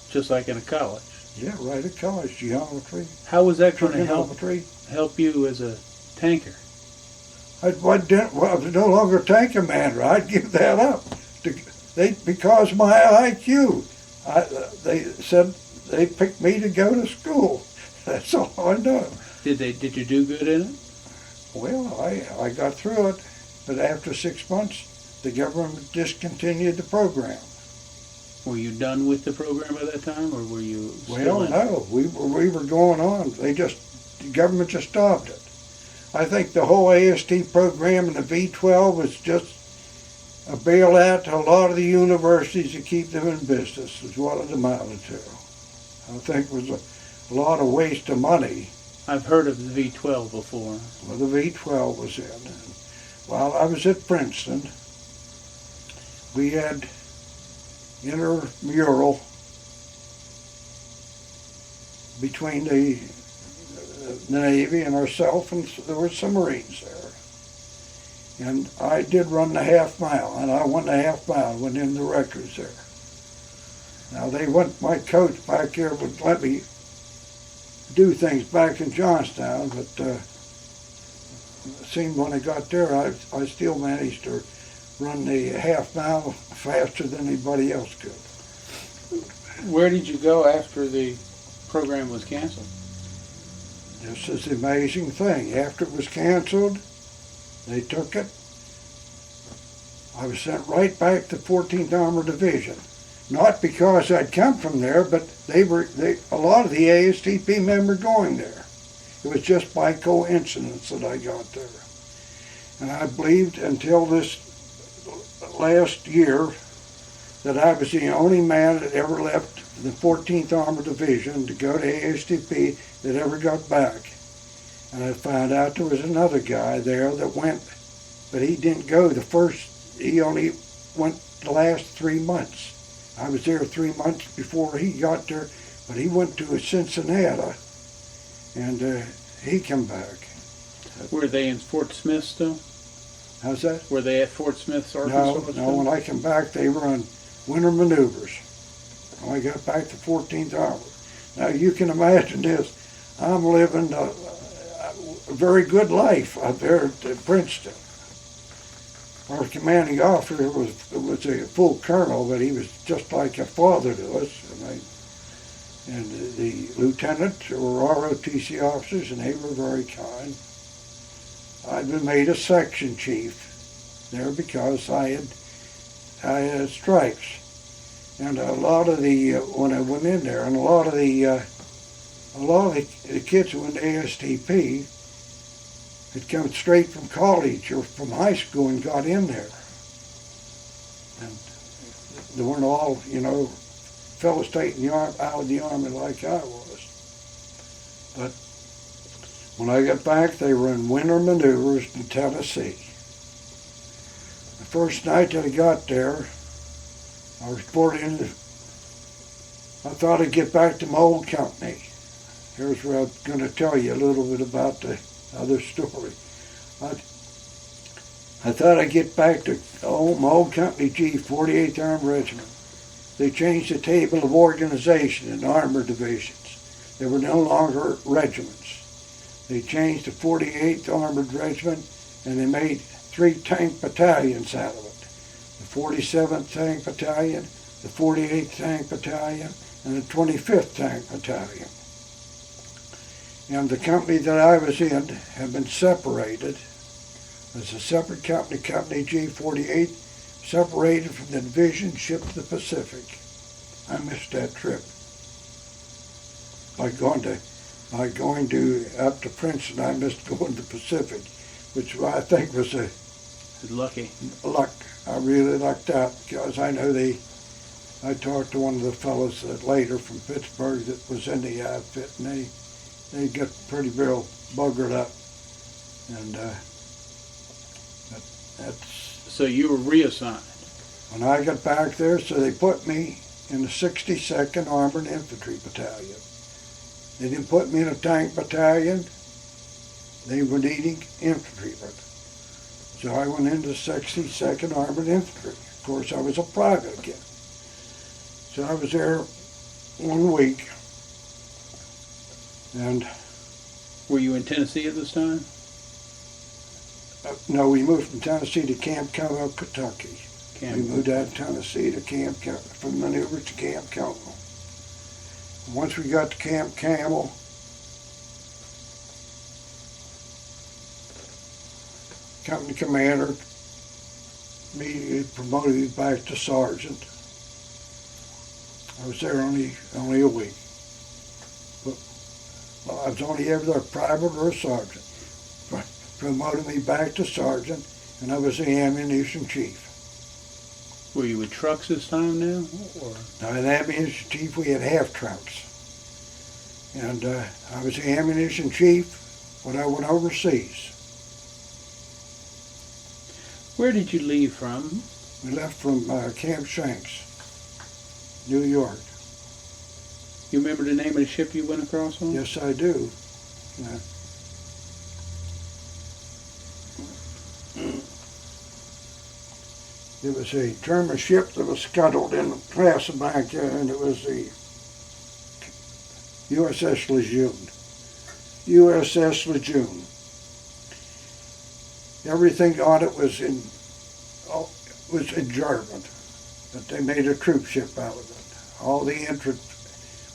Just like in a college? Yeah, right at college. Geometry. How was that going to help you as a tanker? I was no longer a tank commander. I'd give that up. Because my IQ. They said they picked me to go to school. That's all I know. Did you do good in it? Well, I got through it, but after 6 months, the government discontinued the program. Were you done with the program by that time, or were you still in it? No, we were going on. The government just stopped it. I think the whole AST program and the V-12 was just a bailout to a lot of the universities to keep them in business, is what it amounted to. I think it was a lot of waste of money. I've heard of the V-12 before. Well, the V-12 was in. And while I was at Princeton, we had intramural between the Navy and ourselves, and there were some Marines there. And I did run the half mile, and I won the half mile, went in the records there. Now my coach back here would let me do things back in Johnstown, but it seemed when I got there, I still managed to run the half mile faster than anybody else could. Where did you go after the program was canceled? This is the amazing thing. After it was canceled, they took it. I was sent right back to 14th Armored Division. Not because I'd come from there, but a lot of the ASTP men were going there. It was just by coincidence that I got there. And I believed until this last year that I was the only man that ever left the 14th Armored Division to go to ASDP that ever got back. And I found out there was another guy there that went, but he didn't go he only went the last 3 months. I was there 3 months before he got there, but he went to Cincinnati, and he came back. Were they in Fort Smith still? How's that? Were they at Fort Smith, Arkansas? No, when I came back, they were on winter maneuvers. When I got back to 14th Armored. Now, you can imagine this. I'm living a very good life out there at Princeton. Our commanding officer was a full colonel, but he was just like a father to us. And the lieutenants were ROTC officers, and they were very kind. I'd been made a section chief there because I had stripes. And a lot of when I went in there, and a lot of the kids who went to ASTP had come straight from college or from high school and got in there. And they weren't all, fellows taking out of the Army like I was. But when I got back, they were in winter maneuvers in Tennessee. The first night that I got there, I reported in. I thought I'd get back to my old company. Here's where I'm going to tell you a little bit about the other story. I thought I'd get back to my old company, 48th Armored Regiment. They changed the table of organization in armored divisions. They were no longer regiments. They changed the 48th Armored Regiment, and they made 3 tank battalions out of it. The 47th Tank Battalion, the 48th Tank Battalion, and the 25th Tank Battalion. And the company that I was in had been separated as a separate company, Company G48, separated from the division shipped to the Pacific. I missed that trip. By going up to Princeton, I missed going to the Pacific, which I think was lucky. Luck. I really lucked out because I know I talked to one of the fellows later from Pittsburgh that was in the outfit, and they got pretty real buggered up, and that's. So you were reassigned. When I got back there, so they put me in the 62nd Armored Infantry Battalion. They didn't put me in a tank battalion. They were needing infantrymen. So I went into the 62nd Armored Infantry. Of course, I was a private again. So I was there 1 week. And were you in Tennessee at this time? No, we moved from Tennessee to Camp Campbell, Kentucky. Campbell. We moved out of Tennessee to Camp Campbell, from Manuvers to Camp Campbell. Once we got to Camp Campbell, company commander immediately promoted me back to sergeant. I was there only a week. But I was only ever there private or a sergeant. Promoted me back to sergeant, and I was the ammunition chief. Were you with trucks this time now? Or? Now, in ammunition chief, we had half trucks. And I was the ammunition chief when I went overseas. Where did you leave from? We left from Camp Shanks, New York. You remember the name of the ship you went across on? Yes, I do. Yeah. It was a German ship that was scuttled in the Casablanca, and it was the USS LeJune. USS LeJune. Everything on it was in German, but they made a troop ship out of it. All the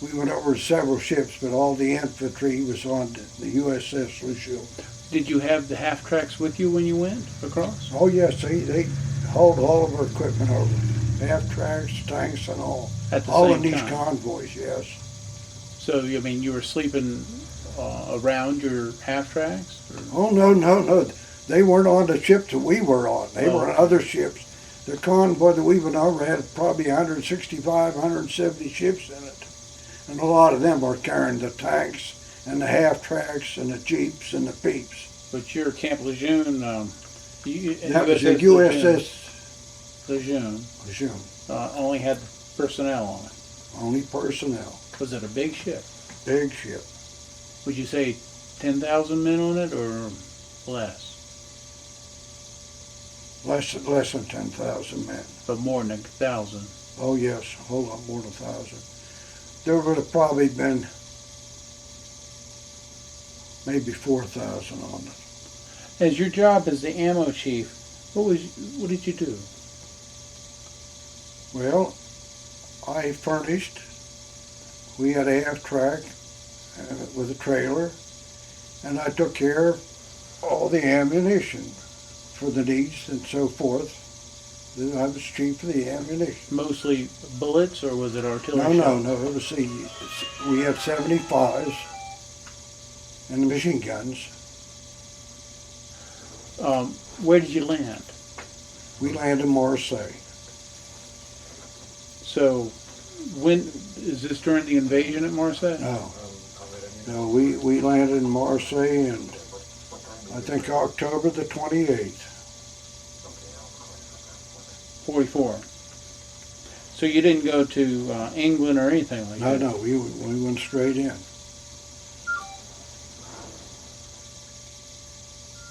we went over several ships, but all the infantry was on the USS LeJune. Did you have the half tracks with you when you went across? Oh yes, they hauled all of our equipment over. Half tracks, tanks, and all. At the all same in these time. convoys, yes. So, you were sleeping around your half tracks? Oh, no. They weren't on the ships that we were on. They were on other ships. The convoy that we went over had probably 165, 170 ships in it. And a lot of them are carrying the tanks and the half-tracks and the jeeps and the peeps. But your Camp LeJune, That was the USS LeJune, LeJune. Only had personnel on it. Only personnel. Was it a big ship? Big ship. Would you say 10,000 men on it or less? Less than 10,000 men. But more than 1,000? Oh yes, a whole lot more than 1,000. There would have probably been maybe 4,000 on it. As your job as the ammo chief, what did you do? Well, I furnished. We had a half-track with a trailer, and I took care of all the ammunition for the needs and so forth. I was chief of the ammunition. Mostly bullets, or was it artillery? No. It was we had 75s and the machine guns. Where did you land? We landed in Marsailles. So, when is this during the invasion at Marsailles? No, we landed in Marsailles in, I think, October the 28th. 44. So you didn't go to England or anything like that? No, we went straight in.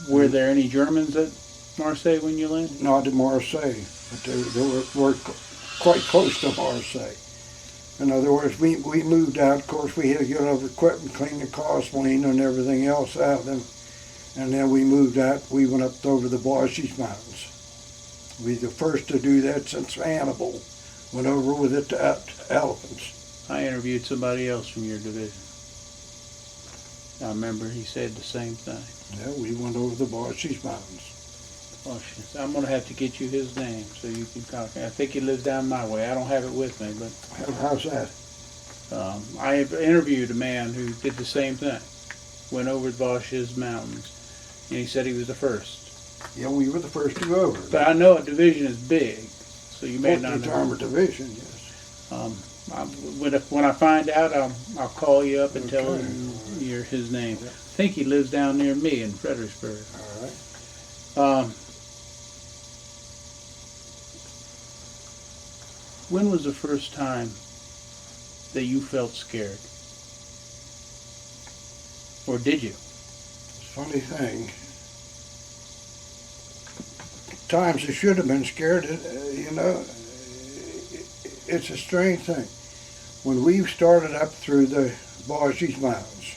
Were there any Germans at Marseille when you landed? Not at Marseilles, but they were quite close to Marseille. In other words, we moved out. Of course, we had to get our equipment, clean the gasoline and everything else out of them. And then we moved out. We went up over the Voseg Mtns. We were the first to do that since Hannibal went over with it to elephants. I interviewed somebody else from your division. I remember he said the same thing. Yeah, we went over the Voseg Mtns. Oh, shit. I'm going to have to get you his name so you can talk. I think he lives down my way. I don't have it with me, but... How's that? I have interviewed a man who did the same thing. Went over the Voseg Mtns, and he said he was the first. Yeah, we were the first to go over. But I know a division is big, so you may not know. Armored Division, yes. When I find out, I'll call you up and tell him his name. I think he lives down near me in Fredericksburg. All right. When was the first time that you felt scared? Or did you? Funny thing. Times I should have been scared, it's a strange thing. When we started up through the Voseg Mtns,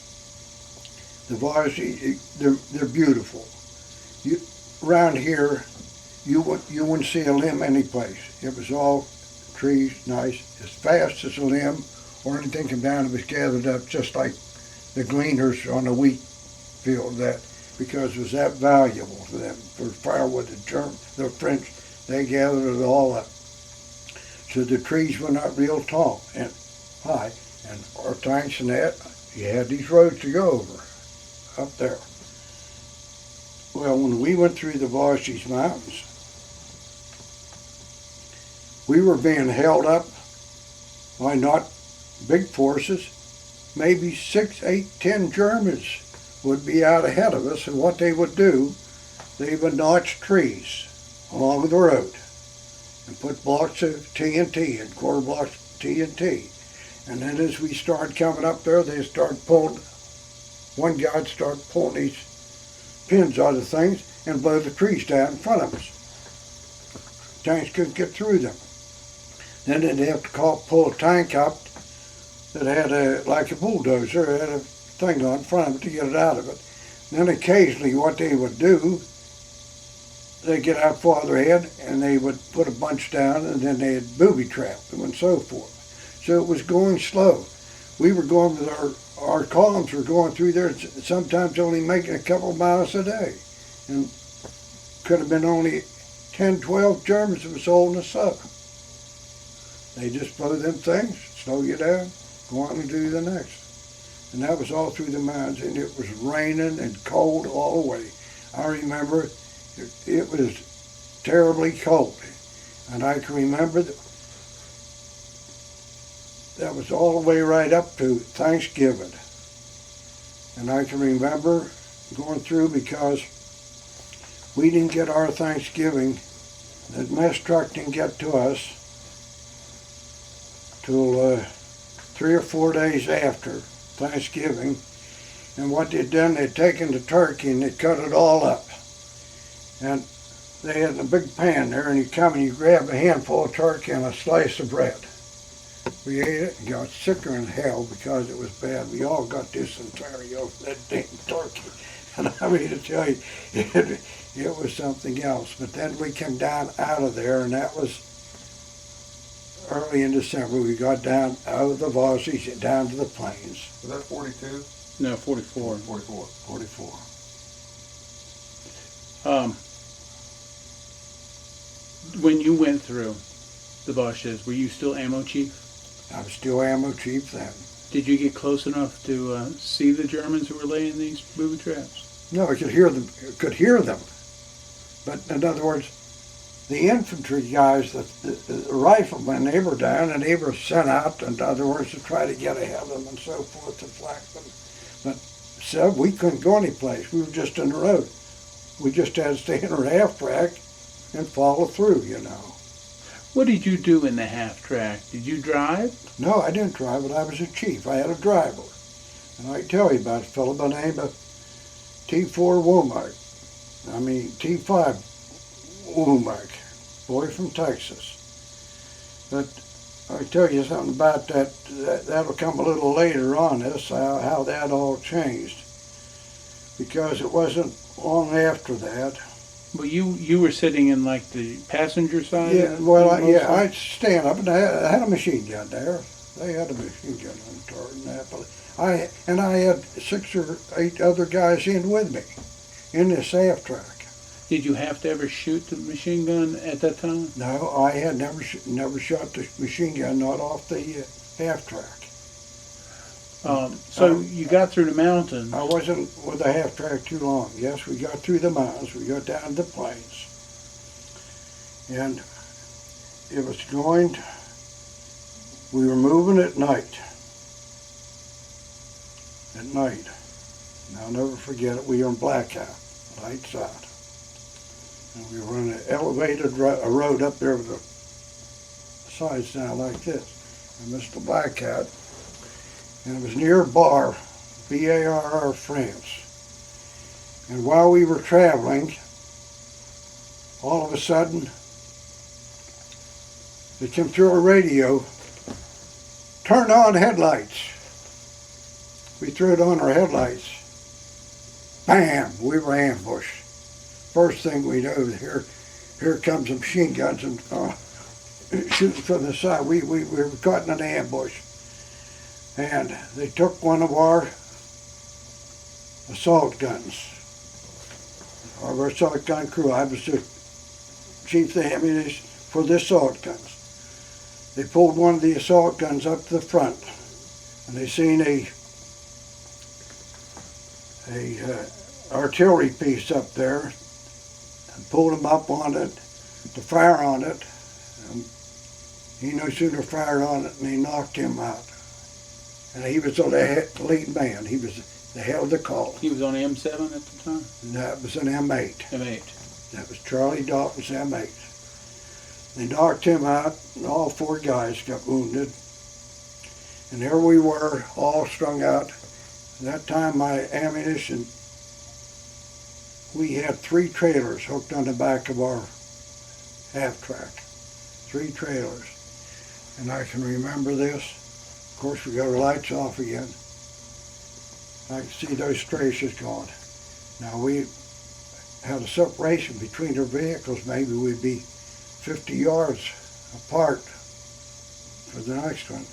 the Voseg, they're beautiful. Around here, you wouldn't see a limb anyplace. It was all trees, nice, as fast as a limb or anything come down. It was gathered up just like the gleaners on the wheat field, because it was that valuable to them for firewood. The French, they gathered it all up. So the trees were not real tall and high, and our tanks and that, you had these roads to go over up there. Well, when we went through the Voseg Mtns, we were being held up by not big forces. Maybe 6, 8, 10 Germans would be out ahead of us, and what they would do, they would notch trees along the road and put blocks of TNT and quarter blocks of TNT. And then as we started coming up there, they started pulling, one guy would start pulling these pins out of things and blow the trees down in front of us. Tanks couldn't get through them. Then they'd have to pull a tank up that had like a bulldozer, had a thing on front of it to get it out of it. Then occasionally what they would do, they'd get out farther ahead and they would put a bunch down, and then they'd booby trap them and so forth. So it was going slow. We were going with our columns were going through there, sometimes only making a couple miles a day. And could have been only 10, 12 Germans that was holding us up. They just blow them things, slow you down, go on and do the next. And that was all through the mines, and it was raining and cold all the way. I remember it was terribly cold. And I can remember that was all the way right up to Thanksgiving. And I can remember going through because we didn't get our Thanksgiving. The mess truck didn't get to us till 3 or 4 days after Thanksgiving. And what they'd done, they'd taken the turkey and they'd cut it all up. And they had a big pan there, and you come and you grab a handful of turkey and a slice of bread. We ate it and got sicker than hell because it was bad. We all got dysentery over that damn turkey. And I mean to tell you, it was something else. But then we came down out of there, and that was early in December. We got down out of the Voseg down to the plains. Was that 42? No, 44. 44. 44. When you went through the Vosges, were you still ammo chief? I was still ammo chief then. Did you get close enough to see the Germans who were laying these booby traps? No, I could hear them. But in other words, the infantry guys, the riflemen, they were down and they were sent out, in other words, to try to get ahead of them and so forth to flank them. But so we couldn't go anyplace. We were just in the road. We just had to stay in our half track and follow through, you know. What did you do in the half track? Did you drive? No, I didn't drive, but I was a chief. I had a driver. And I can tell you about a fellow by the name of T4 T5 Womack, boy from Texas. But I tell you something about that'll come a little later on, this, how that all changed. Because it wasn't long after that. Well, you were sitting in like the passenger side? Yeah, well, I'd stand up and I had a machine gun there. They had a machine gun on the turret and that. I had 6 or 8 other guys in with me in this half track. Did you have to ever shoot the machine gun at that time? No, I had never shot the machine gun, not off the half track. So you got through the mountains. I wasn't with the half track too long. Yes, we got through the mountains. We got down to the plains. And it was we were moving at night. At night. And I'll never forget it. We were in blackout, lights out. And we were on an elevated road up there with the sides down like this. And Mr. Blackout. And it was near Barr, Barr, France. And while we were traveling, all of a sudden, they came through our radio, turn on headlights. We threw it on our headlights. Bam, we were ambushed. First thing we know, here comes the machine guns and shooting from the side. We were caught in an ambush. And they took one of our assault guns, our assault gun crew. I was the chief of ammunition for the assault guns. They pulled one of the assault guns up to the front, and they seen a artillery piece up there, and pulled him up on it to fire on it. And he no sooner fired on it, and they knocked him out. And he was the lead man. He was the head of the call. He was on M7 at the time? That was an M8. M8. That was Charlie Dalton's M8. They knocked him out, and all 4 guys got wounded. And there we were, all strung out. At that time, my ammunition, we had 3 trailers hooked on the back of our half track. 3 trailers. And I can remember this. Of course, we got our lights off again. I can see those traces gone. Now, we had a separation between our vehicles. Maybe we'd be 50 yards apart for the next one.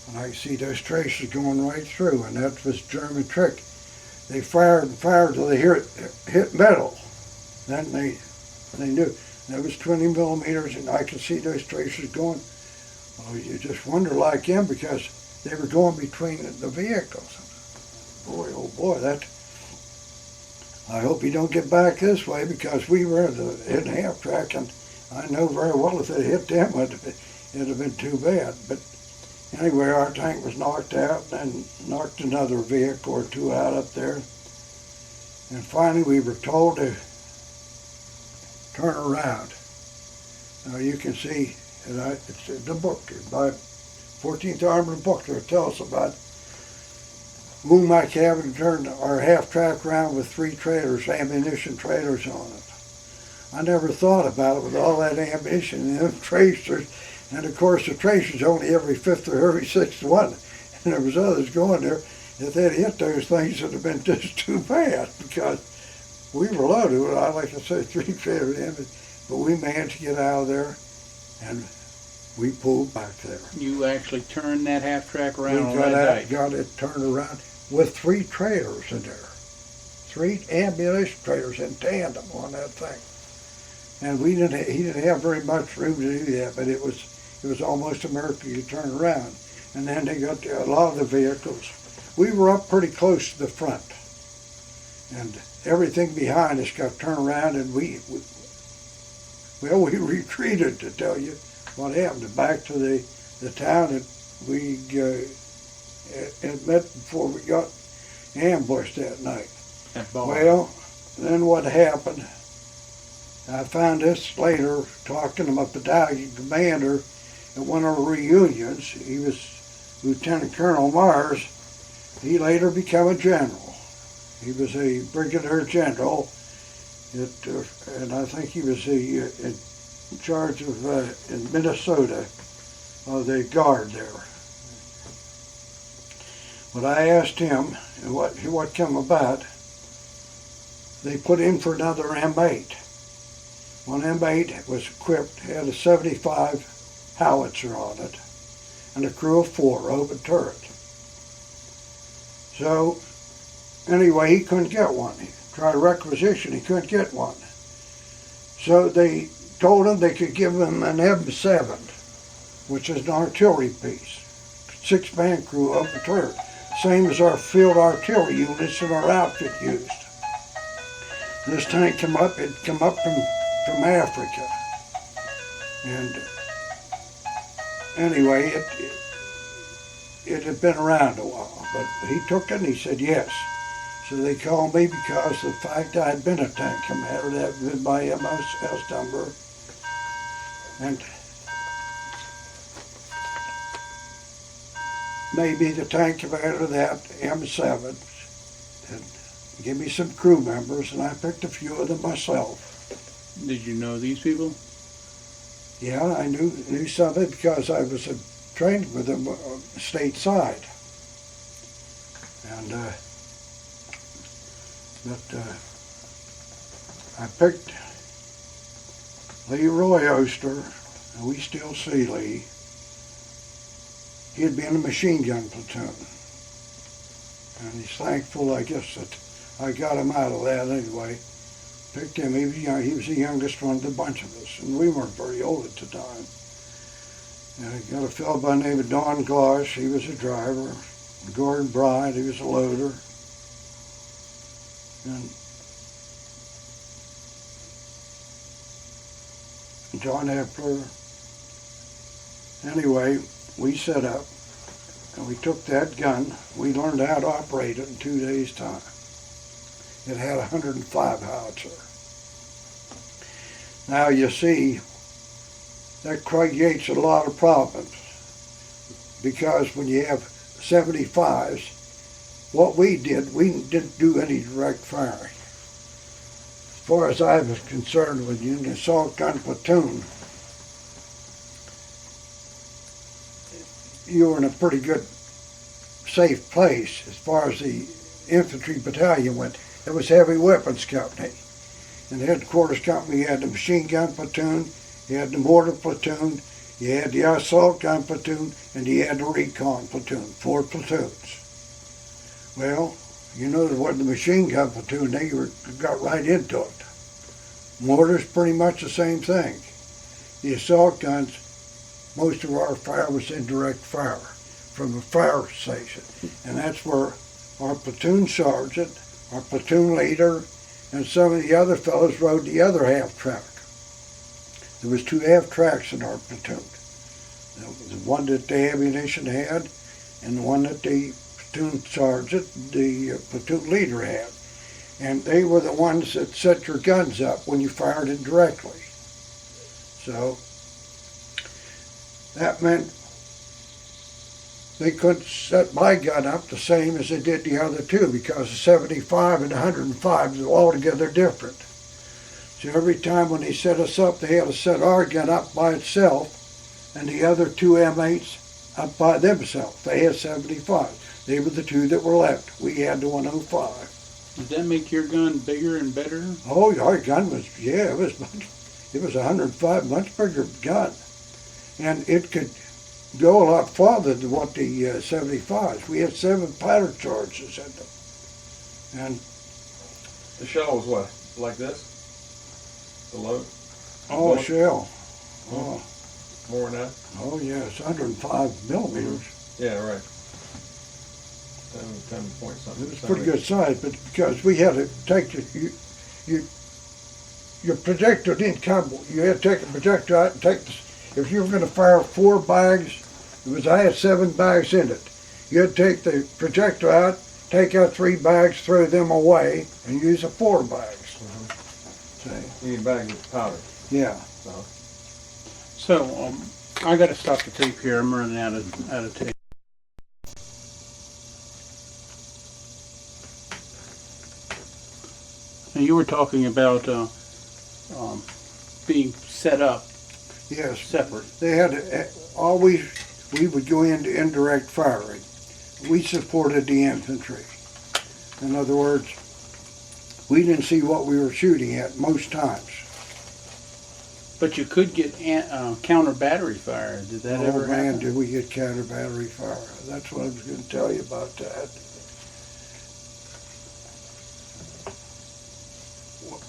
And I can see those traces going right through, and that was German trick. They fired and fired till they hit metal. Then they knew. That was 20 millimeters, and I could see those traces going. Well, you just wonder like them because they were going between the vehicles. Boy, oh boy, I hope you don't get back this way, because we were in the half track, and I know very well if it hit them, it'd have been too bad. But anyway, our tank was knocked out and knocked another vehicle or two out up there. And finally we were told to turn around. Now you can see, it's in the book, by 14th Armored book there, tells us about moved my cabin and turned our half track around with 3 trailers, ammunition trailers on it. I never thought about it with all that ammunition and them tracers. And of course the tracers only every 5th or every 6th one. And there was others going there. If they'd hit those things, it would have been just too bad, because we were loaded with, like I said, 3 trailers in. But we managed to get out of there, and we pulled back there. You actually turned that half track around on We that got it turned around with 3 trailers in there. 3 ammunition trailers in tandem on that thing. And he didn't have very much room to do that, but it was almost a miracle you turn around. And then they got a lot of the vehicles. We were up pretty close to the front, and everything behind us got turned around, and we retreated, to tell you what happened. Back to the town that we had met before we got ambushed that night. At Barr. Well, then what happened, I found this later, talking to my battalion commander at one of our reunions. He was Lieutenant Colonel Mars. He later became a general. He was a brigadier general, and I think he was in charge of, in Minnesota, of the guard there. But I asked him what came about. They put in for another M8. One M8 was equipped, had a 75 howitzer on it, and a crew of 4 open turret. So, anyway, he couldn't get one. He tried requisition, he couldn't get one. So they told him they could give him an M7, which is an artillery piece. 6-man crew, open turret. Same as our field artillery units in our outfit used. This tank came up from Africa. And anyway, it had been around a while, but he took it and he said yes. So they called me because of the fact I had been a tank commander. That had been my MSS number. And maybe the tank commander of that M7 and give me some crew members, and I picked a few of them myself. Did you know these people? Yeah, I knew something because I was trained with them stateside. And I picked Leroy Oster, and we still see Lee. He had been in a machine gun platoon. And he's thankful, I guess, that I got him out of that anyway. Picked him. He was young. He was the youngest one of the bunch of us, and we weren't very old at the time. And I got a fellow by the name of Don Glosh. He was a driver. Gordon Bryant, he was a loader. And John Epler. Anyway, we set up, and we took that gun. We learned how to operate it in 2 days' time. It had 105 howitzer. Now you see, that creates a lot of problems, because when you have 75s, what we didn't do any direct firing. As far as I was concerned, with an assault gun platoon, you were in a pretty good, safe place. As far as the infantry battalion went, it was heavy weapons company. In the headquarters company, you had the machine gun platoon, you had the mortar platoon, you had the assault gun platoon, and you had the recon platoon, 4 platoons. Well, you know what the machine gun platoon, they got right into it. Mortar's pretty much the same thing. The assault guns, most of our fire was indirect fire from a fire station. And that's where our platoon sergeant, our platoon leader, and some of the other fellows rode the other half track. There was 2 half tracks in our platoon. The one that the ammunition had, and the one that the platoon sergeant, the platoon leader had. And they were the ones that set your guns up when you fired it directly. So that meant they couldn't set my gun up the same as they did the other 2, because the 75 and the 105 were altogether different. So every time when they set us up, they had to set our gun up by itself and the other 2 M8s up by themselves. They had 75. They were the 2 that were left. We had the 105. Did that make your gun bigger and better? Oh, our gun was, yeah, it was 105, much bigger gun. And it could go a lot farther than what the 75s. We had 7 powder charges in them. And the shell was what, like this? The load? oh, shell. Oh, more than that? oh yeah, it's 105 millimeters. Yeah, right. 10 point something. It was pretty good size, but because we had to take your projectile didn't come. You had to take the projectile out and take the, if you were going to fire 4 bags, I had 7 bags in it. You had to take the projectile out, take out 3 bags, throw them away, and use the 4 bags. You need bags with powder. Yeah. So, I got to stop the tape here. I'm running out of tape. Now, you were talking about being set up Yes. separate. They had to, always, we would go into indirect firing. We supported the infantry. In other words, we didn't see what we were shooting at most times. But you could get counter battery fire. Did that ever Oh man, happen? did we get counter battery fire. That's what I was going to tell you about that.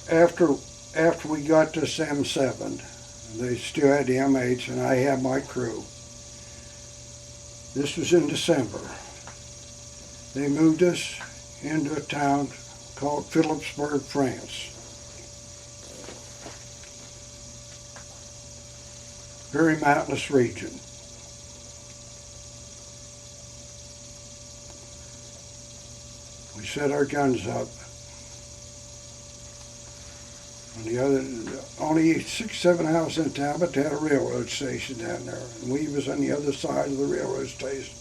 After we got this M7, they still had the M8s and I had my crew. This was in December. They moved us into a town called Phillipsburg, France. Very mountainous region. We set our guns up. On the other, only 6-7 houses in town, but they had a railroad station down there. And we was on the other side of the railroad station.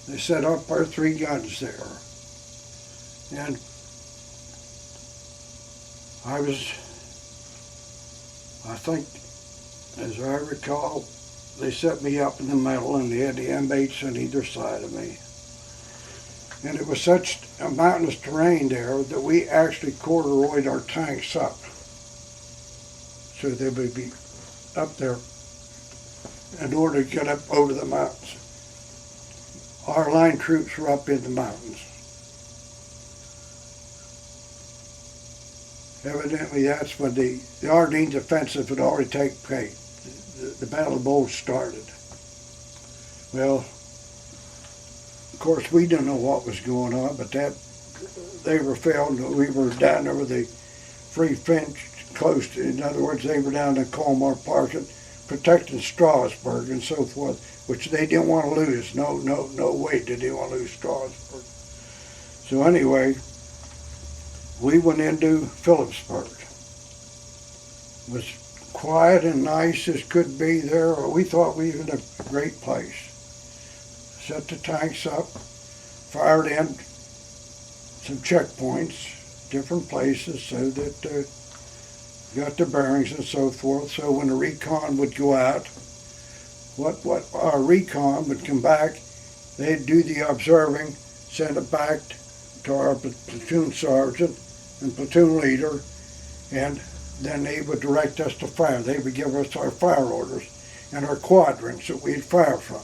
They set up our 3 guns there. And I think, as I recall, they set me up in the middle and they had the M8s on either side of me. And it was such a mountainous terrain there that we actually corduroyed our tanks up. So they would be up there in order to get up over the mountains. Our line troops were up in the mountains. Evidently that's when the Ardennes offensive had already taken place. The Battle of Bulge started. Well, of course we didn't know what was going on, but they were failed. We were down over the Free Finch coast. In other words, they were down in Colmar Park and protecting Strasbourg and so forth, which they didn't want to lose. No way did they want to lose Strasbourg. So anyway, we went into Phillipsburg. It was quiet and nice as could be there. We thought we were in a great place. Set the tanks up, fired in some checkpoints, different places, so that got the bearings and so forth. So when the recon would go out, what our recon would come back, they'd do the observing, send it back to our platoon sergeant and platoon leader, and then they would direct us to fire. They would give us our fire orders and our quadrants that we'd fire from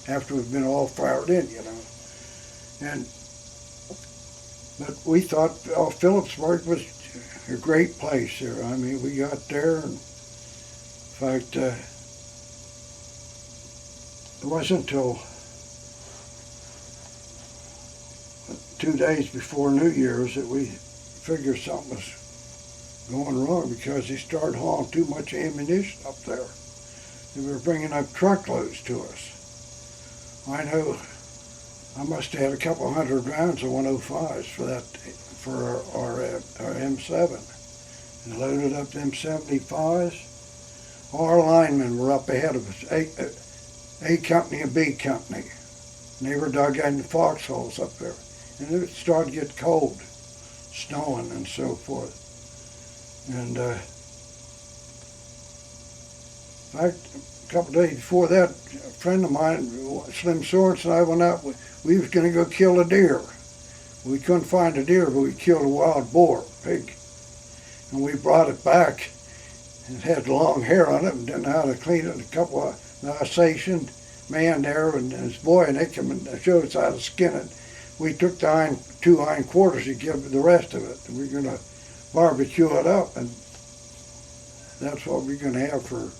after we'd been all fired in, you know. But we thought Phillipsburg was a great place there. I mean, we got there, and in fact, it wasn't until 2 days before New Year's that we figured something was going wrong because they started hauling too much ammunition up there. They were bringing up truckloads to us. I know I must have had a couple hundred rounds of 105s for that, for our M7. And loaded up them 75s. Our linemen were up ahead of us, A company and B company. And they were dug in foxholes up there. And it started to get cold, snowing and so forth. And a couple of days before that, a friend of mine, Slim Sorensen, and I went out. We was going to go kill a deer. We couldn't find a deer, but we killed a wild boar, pig. And we brought it back. It had long hair on it and didn't know how to clean it. A couple of Alsatian man there and his boy, and they come and showed us how to skin it. We took the two hind quarters to give the rest of it. And we're going to barbecue it up, and that's what we're going to have for,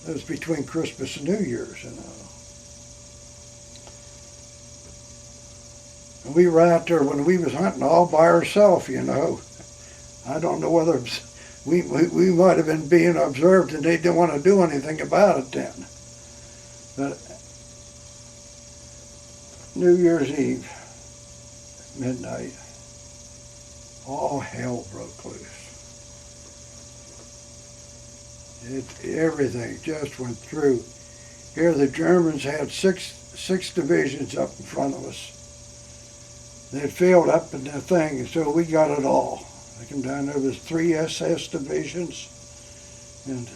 it was between Christmas and New Year's, you know. And we were out there when we was hunting all by ourselves, you know. I don't know whether we might have been being observed and they didn't want to do anything about it then. But New Year's Eve, midnight, all hell broke loose. Everything just went through. Here the Germans had six divisions up in front of us. They'd filled up in the thing, and so we got it all. They come down, there was 3 SS divisions, and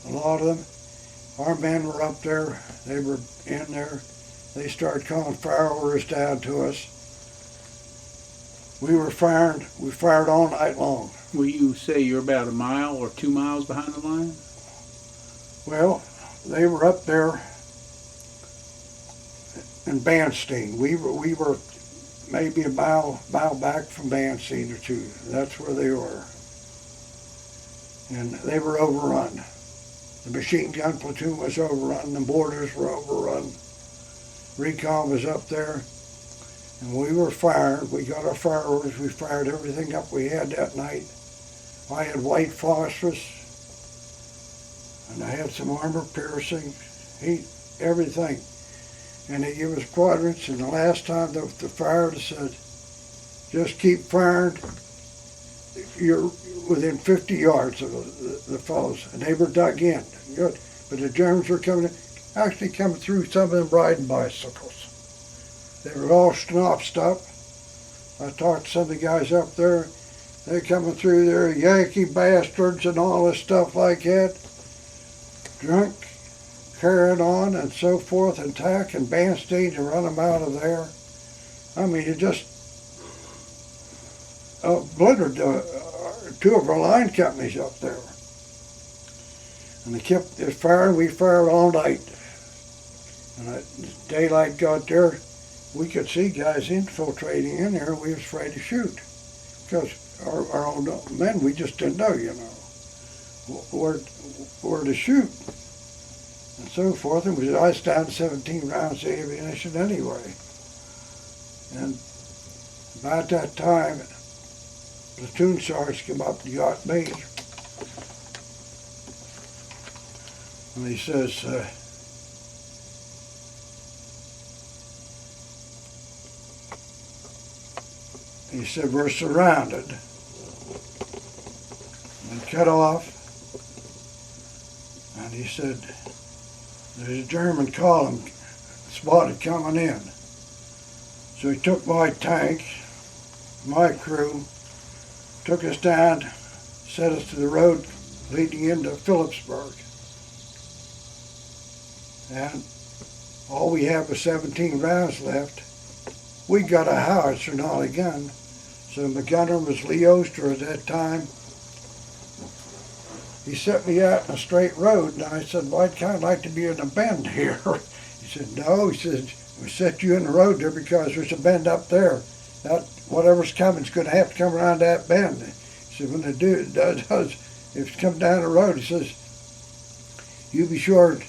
a lot of them, our men were up there, they were in there. They started calling fire orders down to us. We fired all night long. Will you say you're about a mile or 2 miles behind the line? Well, they were up there in Banstein. We were maybe a mile back from Banstein or two. That's where they were. And they were overrun. The machine gun platoon was overrun. The mortars were overrun. Recon was up there. And we were fired. We got our fire orders. We fired everything up we had that night. I had white phosphorus. And I had some armor piercing, heat, everything. And they gave us quadrants, and the last time the fire said, just keep firing. You're within 50 yards of the fellows, and they were dug in. Good. But the Germans were coming through, some of them riding bicycles. They were all schnapsed up. I talked to some of the guys up there. They're coming through there, Yankee bastards and all this stuff like that. Drunk, carrying on and so forth, and tack and Banstein to run them out of there. I mean, it just obliterated 2 of our line companies up there. And they kept firing. We fired all night. And as daylight got there, we could see guys infiltrating in there. We was afraid to shoot because our own men, we just didn't know, you know, where to shoot. And so forth, and I was down 17 rounds of ammunition anyway. And about that time, platoon sergeants came up and got me. And he says, we're surrounded and cut off. And he said, there's a German column spotted coming in. So he took my tank, my crew, took us down, set us to the road leading into Phillipsburg. And all we had was 17 rounds left. We got a howitzer, not a gun. So my gunner was Lee Oster at that time. He set me out in a straight road, and I said, well, I'd kind of like to be in a bend here. He said, no, he said, we set you in the road there because there's a bend up there. That whatever's coming is going to have to come around that bend. He said, when it does, if it's come down the road, he says, you be sure to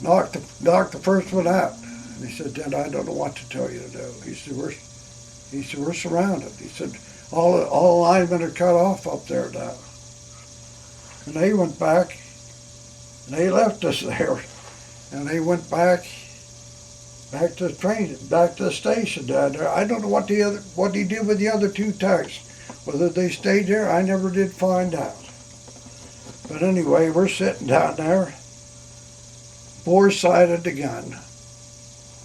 knock the first one out. And he said, then I don't know what to tell you to do. He said, we're surrounded. He said, all the linemen are cut off up there now. And they went back, and they left us there, and they went back to the train, back to the station down there. I don't know what he did with the other two tanks. Whether they stayed there, I never did find out. But anyway, we're sitting down there, bore-sighted the gun.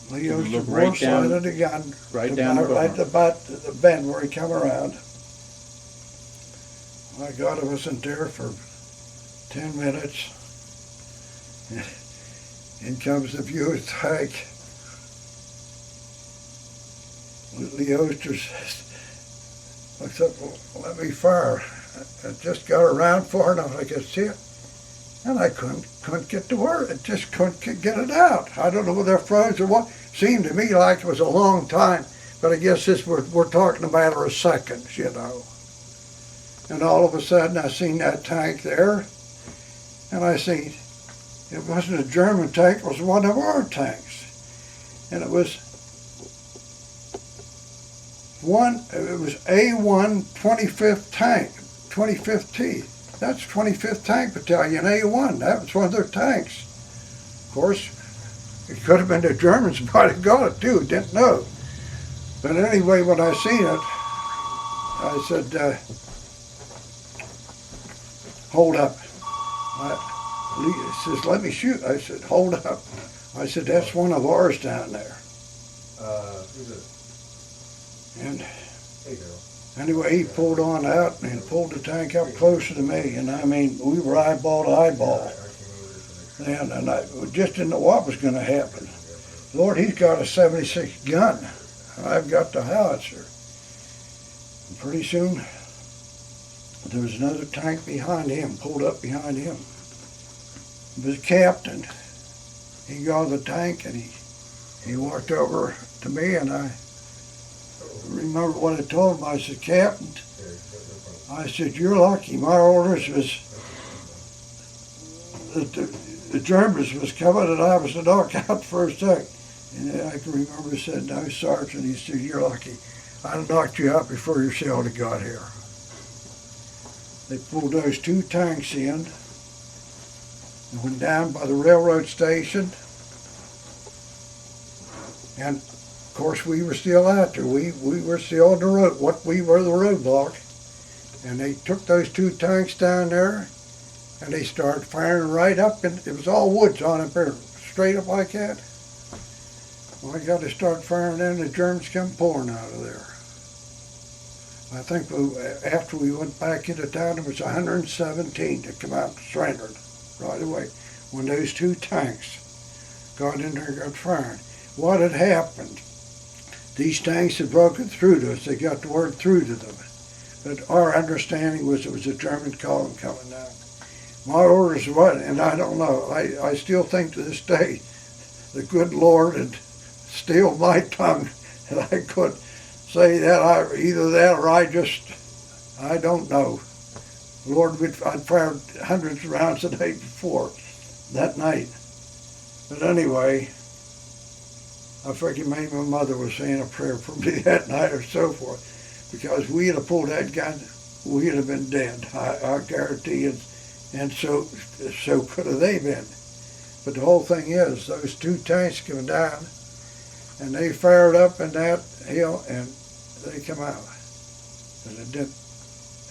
Leo's the bore-sighted the gun. Right down the right about the bend where he come around. My God, I wasn't there for 10 minutes. In comes the view's tank. Leo's just I said, well, let me fire. I just got around far enough I could see it, and I couldn't get the word. I just couldn't get it out. I don't know whether they're froze or what. Seemed to me like it was a long time, but I guess we're talking a matter of seconds, you know. And all of a sudden I seen that tank there, and I seen it wasn't a German tank, it was one of our tanks, and it was A1 25th tank, 25th T. That's 25th Tank Battalion, A1. That was one of their tanks. Of course, it could have been the Germans might have got it too, didn't know. But anyway, when I seen it, I said, hold up. He says, let me shoot. I said, hold up. I said, that's one of ours down there. Who's it? And Hey, girl. anyway, he pulled on out and pulled the tank up closer to me. And I mean, we were eyeball to eyeball. And I just didn't know what was going to happen. Lord, he's got a 76 gun. I've got the howitzer. And pretty soon, there was another tank behind him, pulled up behind him. It was a captain. He got the tank and he walked over to me, and I remember what I told him. I said, Captain, I said, you're lucky. My orders was that the Germans was coming and I was to knock out the first tank. And I can remember he said, no, Sergeant. He said, you're lucky. I'd knocked you out before your shelter got here. They pulled those two tanks in and went down by the railroad station. And of course, we were still out there. We were still on the road. We were the roadblock. And they took those two tanks down there, and they started firing right up, and it was all woods on it there, straight up like that. Well, I got to start firing, and the Germans come pouring out of there. I think after we went back into town, there was 117 that come out and surrendered right away when those two tanks got in there and got firing. What had happened? These tanks had broken through to us. They got the word through to them. But our understanding was it was a German column coming down. My orders were, and I don't know, I still think to this day, the good Lord had steeled my tongue, and I could say that, either that or I don't know. Lord, I'd fired hundreds of rounds a day before, that night. But anyway, I figured maybe my mother was saying a prayer for me that night or so forth, because we'd have pulled that gun, we'd have been dead, I guarantee you, and so could have they been. But the whole thing is, those two tanks came down, and they fired up in that hill, and they come out. And it did,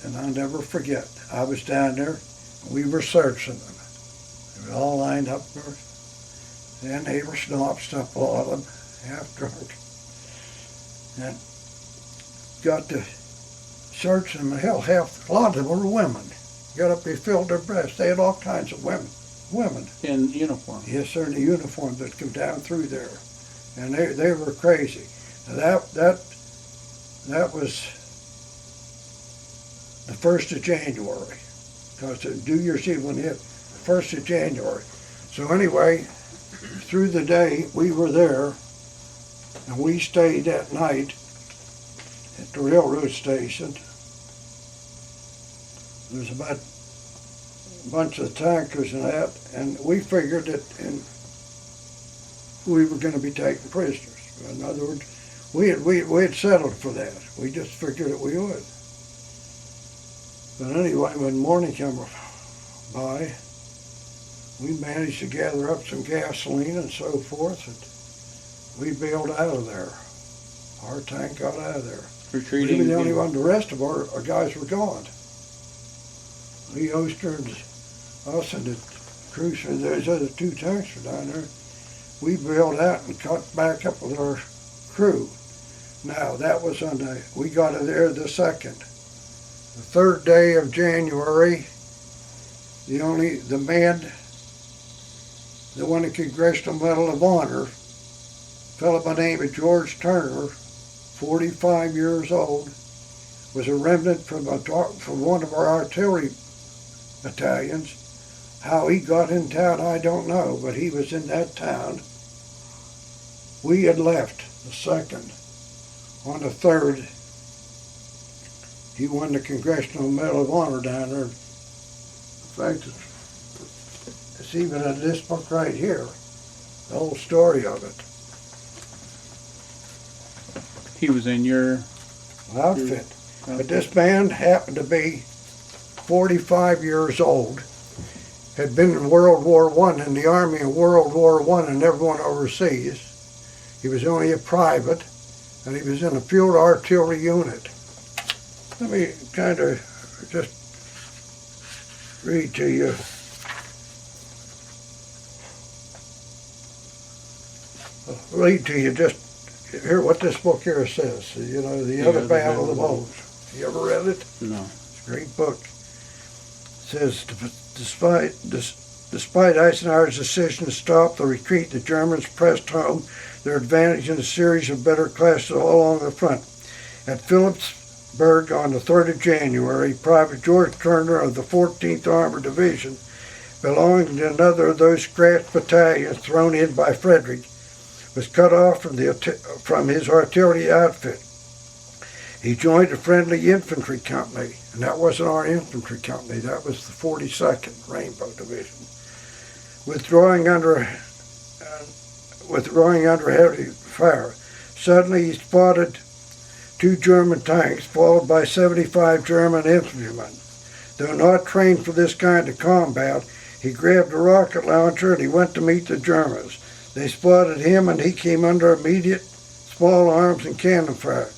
and I'll never forget, I was down there, and we were searching them. They were all lined up there, and they were snopsed up, all of them, half drunk. And got to search them, and hell, a lot of them were women. Got up, they filled their breasts. They had all kinds of women. In uniform? Yes, sir, in the uniform that come down through there. And they were crazy. That was the 1st of January. Because the New Year's Eve when hit, the 1st of January. So anyway, through the day, we were there, and we stayed that night at the railroad station. There was about a bunch of tankers and that, and we figured that we were going to be taken prisoners. In other words, we had settled for that. We just figured that we would. But anyway, when morning came by, we managed to gather up some gasoline and so forth, and we bailed out of there. Our tank got out of there. Retreating. We were the only one. The rest of our guys were gone. We ostered us and the cruiser. Those other two tanks were down there. We bailed out and cut back up with our crew. Now that was on we got there the 2nd. The 3rd day of January, the man that won the Congressional Medal of Honor, a fellow by the name of George Turner, 45 years old, was a remnant from one of our artillery battalions. How he got in town, I don't know, but he was in that town. We had left the 2nd. On the 3rd, he won the Congressional Medal of Honor down there. In fact, it's even in this book right here, the whole story of it. He was in your outfit. But this man happened to be 45 years old, had been in World War I, in the Army in World War I, and never went overseas. He was only a private, and he was in a field artillery unit. Let me kind of just read to you. Just hear what this book here says. You know, the other Battle of the Bulge. You ever read it? No. It's a great book. It says, despite Eisenhower's decision to stop the retreat, the Germans pressed home their advantage in a series of better clashes all along the front. At Phillipsburge on the 3rd of January, Private George Turner of the 14th Armored Division, belonging to another of those scratch battalions thrown in by Frederick, was cut off from his artillery outfit. He joined a friendly infantry company, and that wasn't our infantry company, that was the 42nd Rainbow Division. Withdrawing under heavy fire. Suddenly he spotted 2 German tanks, followed by 75 German infantrymen. Though not trained for this kind of combat, he grabbed a rocket launcher and he went to meet the Germans. They spotted him and he came under immediate small arms and cannon fire.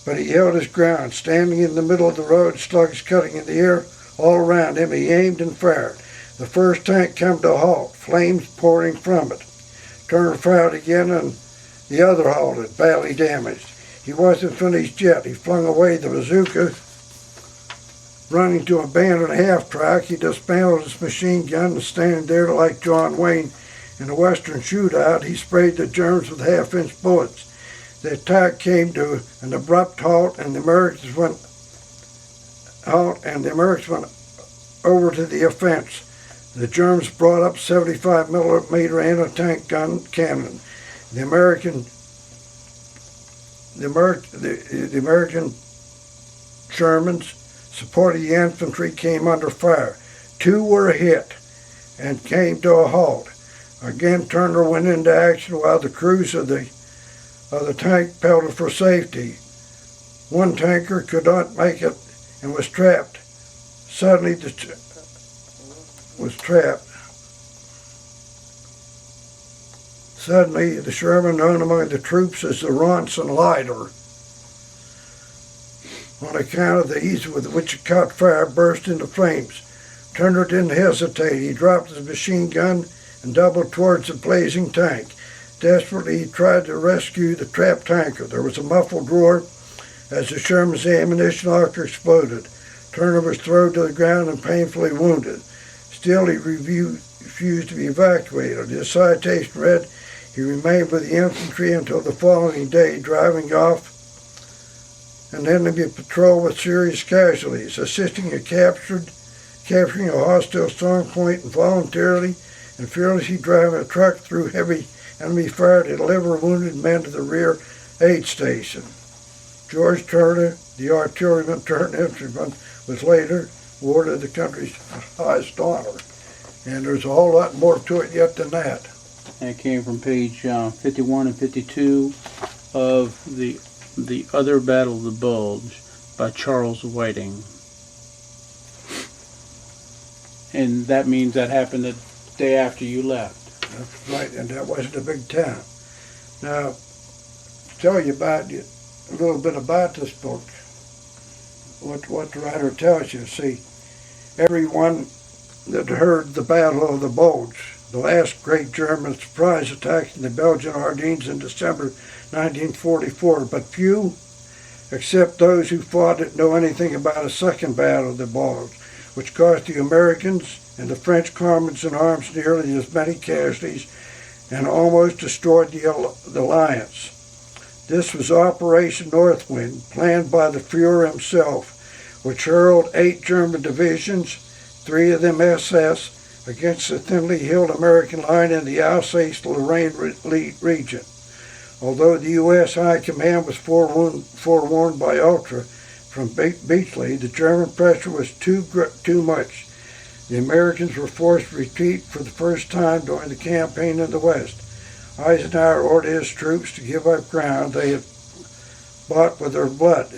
But he held his ground, standing in the middle of the road, slugs cutting in the air all around him. He aimed and fired. The first tank came to a halt, flames pouring from it. Turner fired again and the other halted, badly damaged. He wasn't finished yet. He flung away the bazooka. Running to abandon a half-track, he dismantled his machine gun and standing there like John Wayne in a Western shootout, he sprayed the Germans with half-inch bullets. The attack came to an abrupt halt, and the Americans went over to the offense. The Germans brought up 75 millimeter anti-tank gun cannon. The American Germans supporting the infantry came under fire. 2 were hit and came to a halt. Again, Turner went into action while the crews of the tank pelted for safety. One tanker could not make it and was trapped. Suddenly, the Sherman, known among the troops as the Ronson Lighter, on account of the ease with which it caught fire, burst into flames. Turner didn't hesitate. He dropped his machine gun and doubled towards the blazing tank. Desperately, he tried to rescue the trapped tanker. There was a muffled roar as the Sherman's ammunition locker exploded. Turner was thrown to the ground and painfully wounded. Still, he refused to be evacuated. His citation read, he remained with the infantry until the following day, driving off an enemy patrol with serious casualties, assisting in capturing a hostile strong point, and voluntarily and fearlessly driving a truck through heavy enemy fire to deliver wounded men to the rear aid station. George Turner, the artilleryman turned infantryman, was later awarded the country's highest honor. And there's a whole lot more to it yet than that. That came from page 51 and 52 of the Other Battle of the Bulge by Charles Whiting. And that means that happened the day after you left. That's right, and that wasn't a big town. Now, to tell you about a little bit about this book, what the writer tells you. See, everyone that heard the Battle of the Bulge, the last great German surprise attack in the Belgian Ardennes in December 1944, but few, except those who fought it, know anything about a second Battle of the Bulge, which cost the Americans and the French comrades in arms nearly as many casualties and almost destroyed the alliance. This was Operation Northwind, planned by the Fuhrer himself, which hurled 8 German divisions, 3 of them SS, against the thinly held American line in the Alsace-Lorraine region. Although the U.S. High Command was forewarned by Ultra from Beachley, the German pressure was too much. The Americans were forced to retreat for the first time during the campaign in the West. Eisenhower ordered his troops to give up ground they had bought with their blood,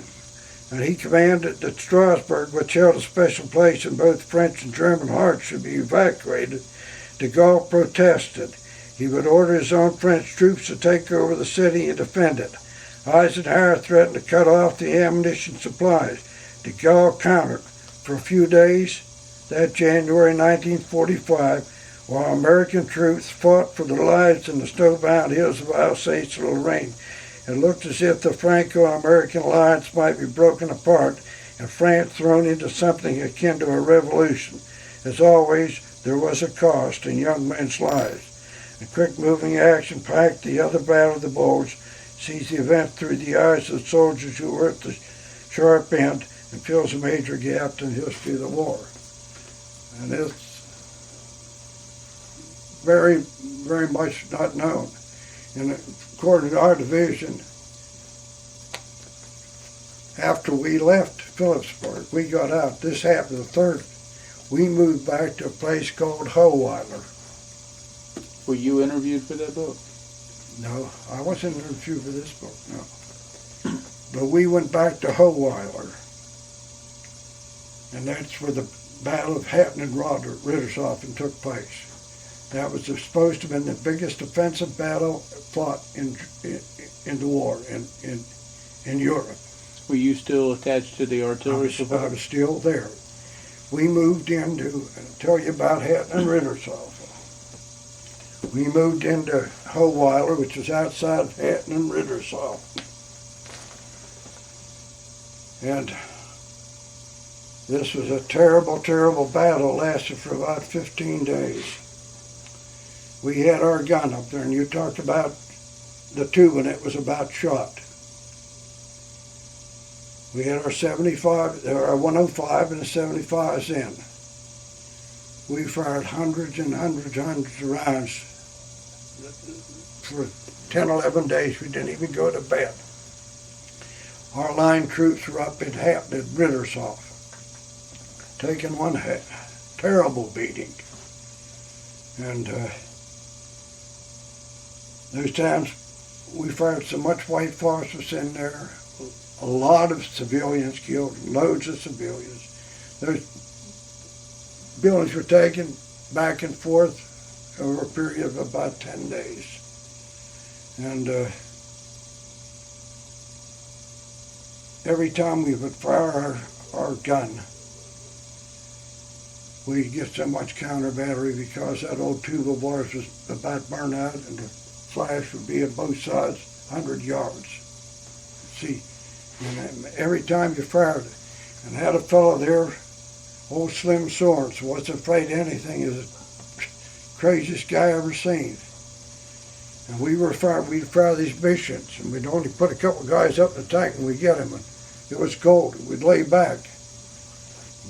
and he commanded that Strasbourg, which held a special place in both French and German hearts, should be evacuated. De Gaulle protested. He would order his own French troops to take over the city and defend it. Eisenhower threatened to cut off the ammunition supplies. De Gaulle countered. For a few days, that January 1945, while American troops fought for their lives in the snow-bound hills of Alsace-Lorraine, it looked as if the Franco-American alliance might be broken apart and France thrown into something akin to a revolution. As always, there was a cost in young men's lives. A quick-moving action packed the other Battle of the Bulge, sees the event through the eyes of the soldiers who were at the sharp end, and fills a major gap in the history of the war. And it's very, very much not known. And according to our division, after we left Phillipsburg, we got out. This happened the 3rd. We moved back to a place called Hohweiler. Were you interviewed for that book? No, I wasn't interviewed for this book, no. But we went back to Hohweiler. And that's where the Battle of Hatton and Rittershofen took place. That was supposed to have been the biggest offensive battle fought in the war in Europe. Were you still attached to the artillery support? I was still there. We moved into, I'll tell you about Hatton and Rittershofen. We moved into Hohweiler, which was outside of Hatton and Rittershofen. And this was a terrible, terrible battle. It lasted for about 15 days. We had our gun up there, and you talked about the tube, and it was about shot. We had our 75, our 105 and the 75s in. We fired hundreds and hundreds and hundreds of rounds for 10, 11 days. We didn't even go to bed. Our line troops were up in Hatton at Rittershofen, taking one terrible beating. And those times we fired so much white phosphorus in there, a lot of civilians killed, loads of civilians. Those buildings were taken back and forth over a period of about 10 days. And every time we would fire our gun, we'd get so much counter battery because that old tube of ours was about burned out, and the flash would be at both sides, 100 yards. See, and every time you fired it, and had a fellow there, old Slim Sorens, wasn't afraid of anything. He was the craziest guy I ever seen. And we'd fire these missions, and we'd only put a couple guys up in the tank, and we'd get them. And it was cold. We'd lay back.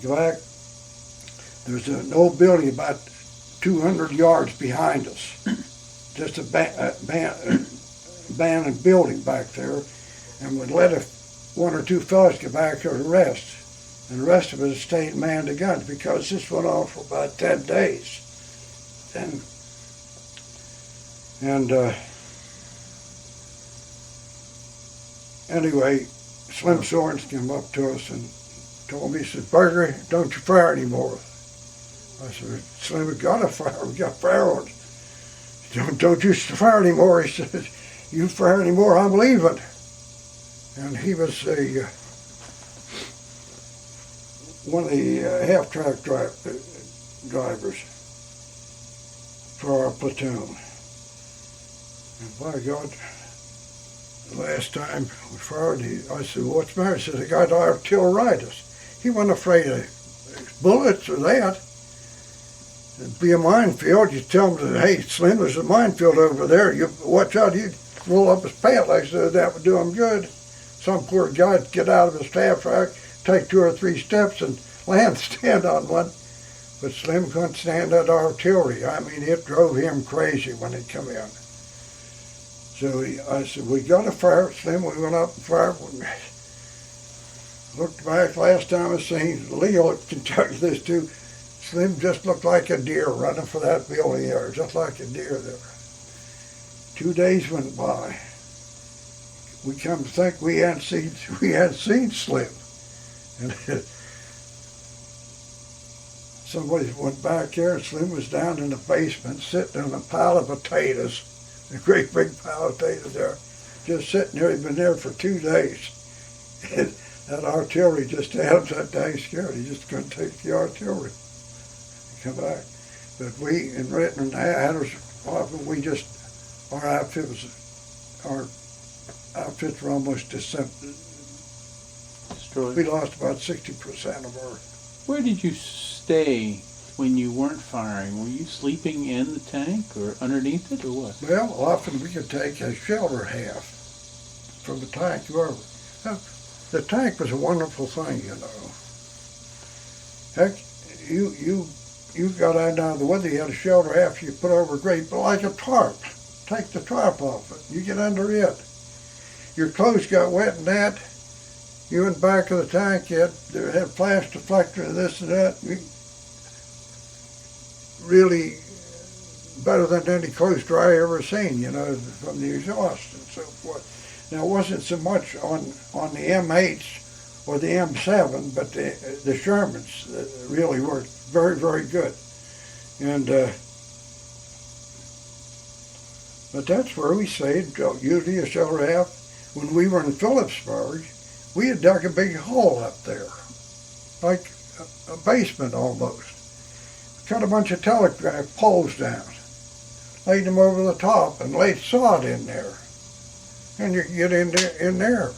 Go back. There was an old building about 200 yards behind us. Just a abandoned building back there. And we'd let one or two fellas get back there to rest. And the rest of us stayed manned to guns because this went on for about 10 days. Anyway, Slim Sorens came up to us and told me, he said, "Berger, don't you fire anymore." I said, Slim, we got to fire. We got fire on. Don't you fire anymore. He said, you fire anymore, I'm leaving. And he was one of the half-track drivers for our platoon. And by God, the last time we fired, I said, what's the matter? He said, I got artilleritis. He wasn't afraid of bullets or that. It'd be a minefield. You tell him, hey, Slim, there's a minefield over there. You watch out. He'd roll up his pants. I said, that would do him good. Some poor guy would get out of his staff rack, take 2 or 3 steps and stand on one. But Slim couldn't stand that artillery. I mean, it drove him crazy when it come in. So I said, we got to fire. Slim, we went up and fired. Looked back last time I seen Leo can tell you this too. Slim just looked like a deer running for that building there, just like a deer there. 2 days went by. We come to think we hadn't seen Slim. And somebody went back there, and Slim was down in the basement sitting on a pile of potatoes, a great big pile of potatoes there, just sitting there. He'd been there for 2 days. And that artillery just had him that dang scared. He just couldn't take the artillery. Come back. But we, in Renton and Hatters, we just, our outfits were almost destroyed. We lost about 60% of our. Where did you stay when you weren't firing? Were you sleeping in the tank or underneath it or what? Well, often we could take a shelter half from the tank. The tank was a wonderful thing, you know. Heck, you got out of the weather, you had a shelter half you put over a grate, but like a tarp. Take the tarp off it. You get under it. Your clothes got wet in that. You in the back of the tank, you had flash deflector and this and that. Really better than any clothes dryer I ever seen, you know, from the exhaust and so forth. Now, it wasn't so much on the M8s or the M7, but the Shermans really were very, very good. And but that's where we stayed, usually a shelter half. When we were in Phillipsburge, we had dug a big hole up there, like a basement almost. Cut a bunch of telegraph poles down, laid them over the top, and laid sod in there. And you could get in there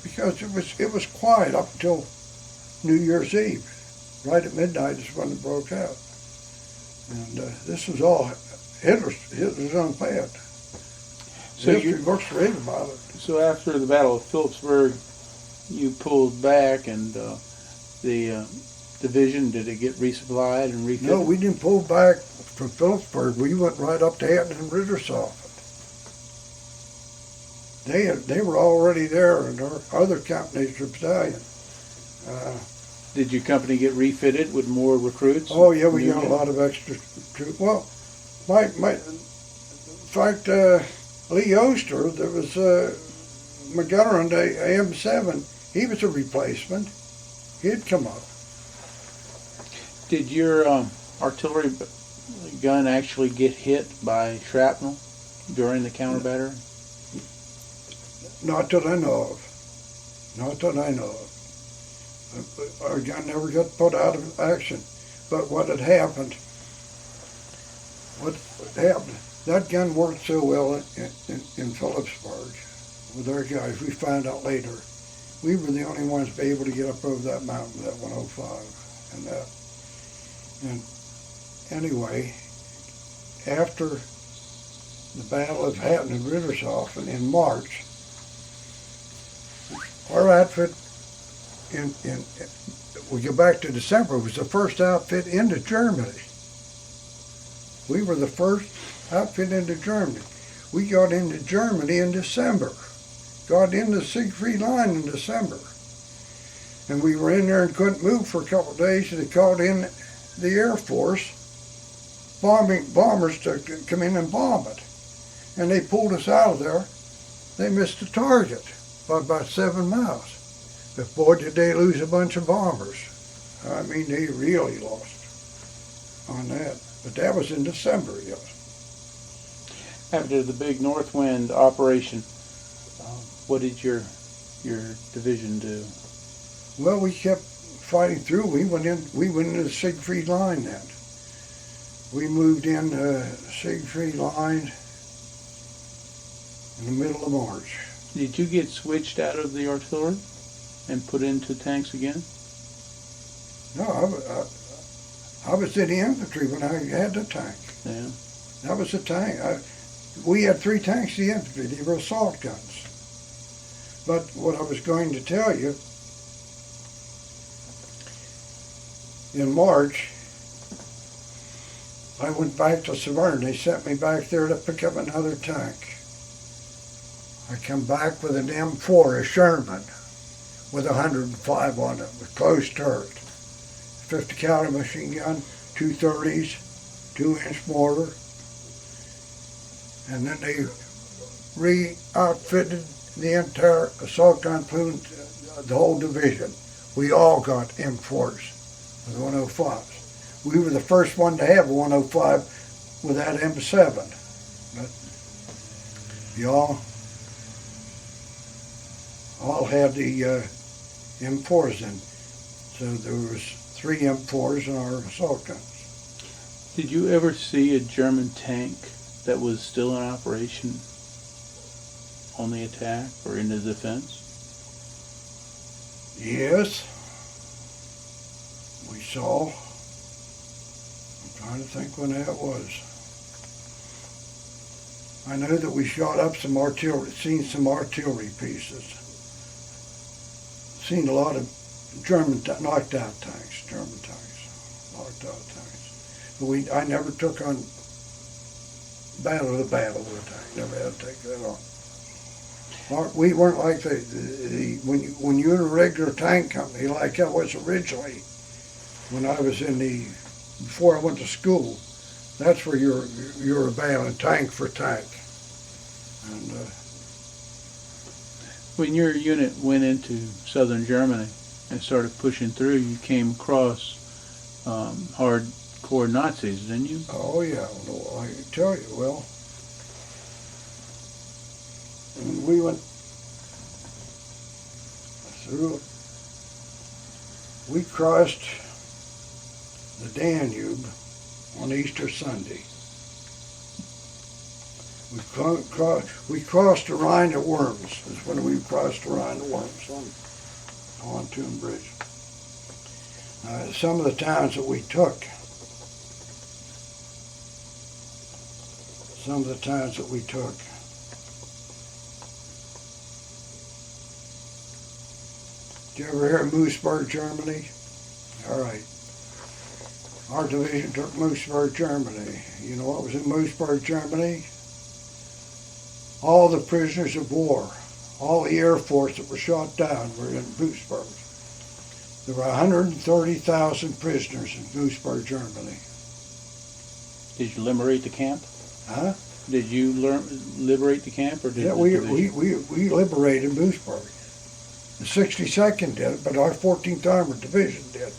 because it was quiet up until New Year's Eve. Right at midnight is when it broke out. And this was all Hitler's own bad. So history books read about it. So after the Battle of Phillipsburg, you pulled back, and the division, did it get resupplied and refitted? No, we didn't pull back from Phillipsburg. We went right up to Hatton and Rittershofen. They were already there, and our other companies were battalion. Did your company get refitted with more recruits? Oh yeah, we got a lot of extra troops. Well, in fact, Lee Oster, there was McGovern, AM7. He was a replacement. He'd come up. Did your artillery gun actually get hit by shrapnel during the counter battery? Not that I know of. Not that I know of. Our gun never got put out of action. But what happened, that gun worked so well in Phillipsburg with our guys. We found out later. We were the only ones to be able to get up over that mountain, that 105 and that. And anyway, after the Battle of Hatton and Rittershofen in March, our outfit, we go back to December, was the first outfit into Germany. We were the first outfit into Germany. We got into Germany in December. Got into the Siegfried Line in December. And we were in there and couldn't move for a couple of days, and they called in the Air Force bombers to come in and bomb it. And they pulled us out of there. They missed the target by about 7 miles. But boy, did they lose a bunch of bombers. I mean, they really lost. on that. But that was in December, yes. After the big North Wind operation, what did your division do? Well, we kept fighting through. We went into the Siegfried Line then. We moved in Siegfried Line in the middle of March. Did you get switched out of the artillery and put into tanks again? No, I was in the infantry when I had the tank. Yeah. That was the tank. We had 3 tanks in the infantry. They were assault guns. But what I was going to tell you, in March, I went back to Savannah. They sent me back there to pick up another tank. I come back with an M4, a Sherman, with 105 on it, with closed turret. 50 caliber machine gun, 2 30s, 2-inch mortar. And then they re-outfitted the entire assault gun platoon, the whole division. We all got M4s with 105s. We were the first one to have a 105 with that M7. But y'all all had the M4s in. So there was 3 M4s in our assault guns. Did you ever see a German tank that was still in operation on the attack or in the defense? Yes, we saw. I'm trying to think when that was. I know that we shot up some artillery, seen some artillery pieces. Seen a lot of German knocked out tanks, knocked out tanks. But I never took on battle with a tank. Never had to take that on. We weren't like when you're in a regular tank company like I was originally when I was before I went to school. That's where you're a battling tank for tank. And when your unit went into southern Germany and started pushing through, you came across hardcore Nazis, didn't you? Oh yeah, well, I can tell you. Well, and we went through. We crossed the Danube on Easter Sunday. We crossed the Rhine at Worms. That's when we crossed the Rhine at Worms on the pontoon bridge. Some of the towns that we took. Did you ever hear of Mooseburg, Germany? All right. Our division took Mooseburg, Germany. You know what was in Mooseburg, Germany? All the prisoners of war, all the Air Force that were shot down were in Mooseburg. There were 130,000 prisoners in Mooseburg, Germany. Did you liberate the camp? Huh? Did you liberate the camp, or did Yeah, the we liberated Mooseburg. The 62nd did it, but our 14th Armored Division did.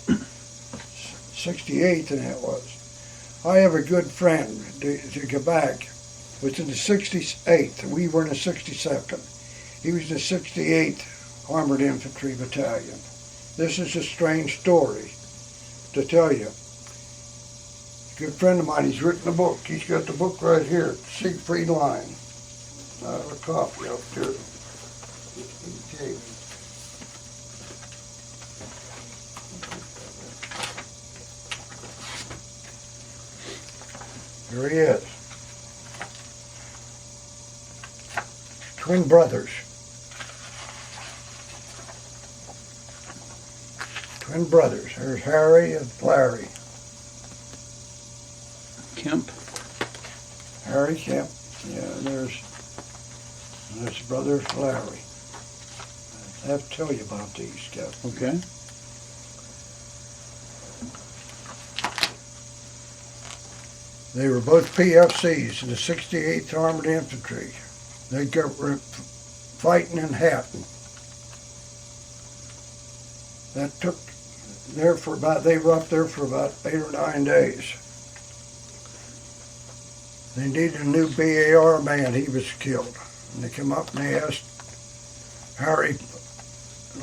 68th, and that was. I have a good friend to go back. Was in the 68th. We were in the 62nd. He was in the 68th Armored Infantry Battalion. This is a strange story to tell you. A good friend of mine, he's written a book. He's got the book right here, Siegfried Line. I have a copy up here. Okay. Here he is. Twin brothers. Twin brothers. There's Harry and Larry. Kemp. Harry Kemp. Yeah, and there's brother Larry. I have to tell you about these guys. Okay. They were both PFCs in the 68th Armored Infantry. They got fighting in Hatton. That took they were up there for about 8 or 9 days. They needed a new BAR man. He was killed. And they come up and they asked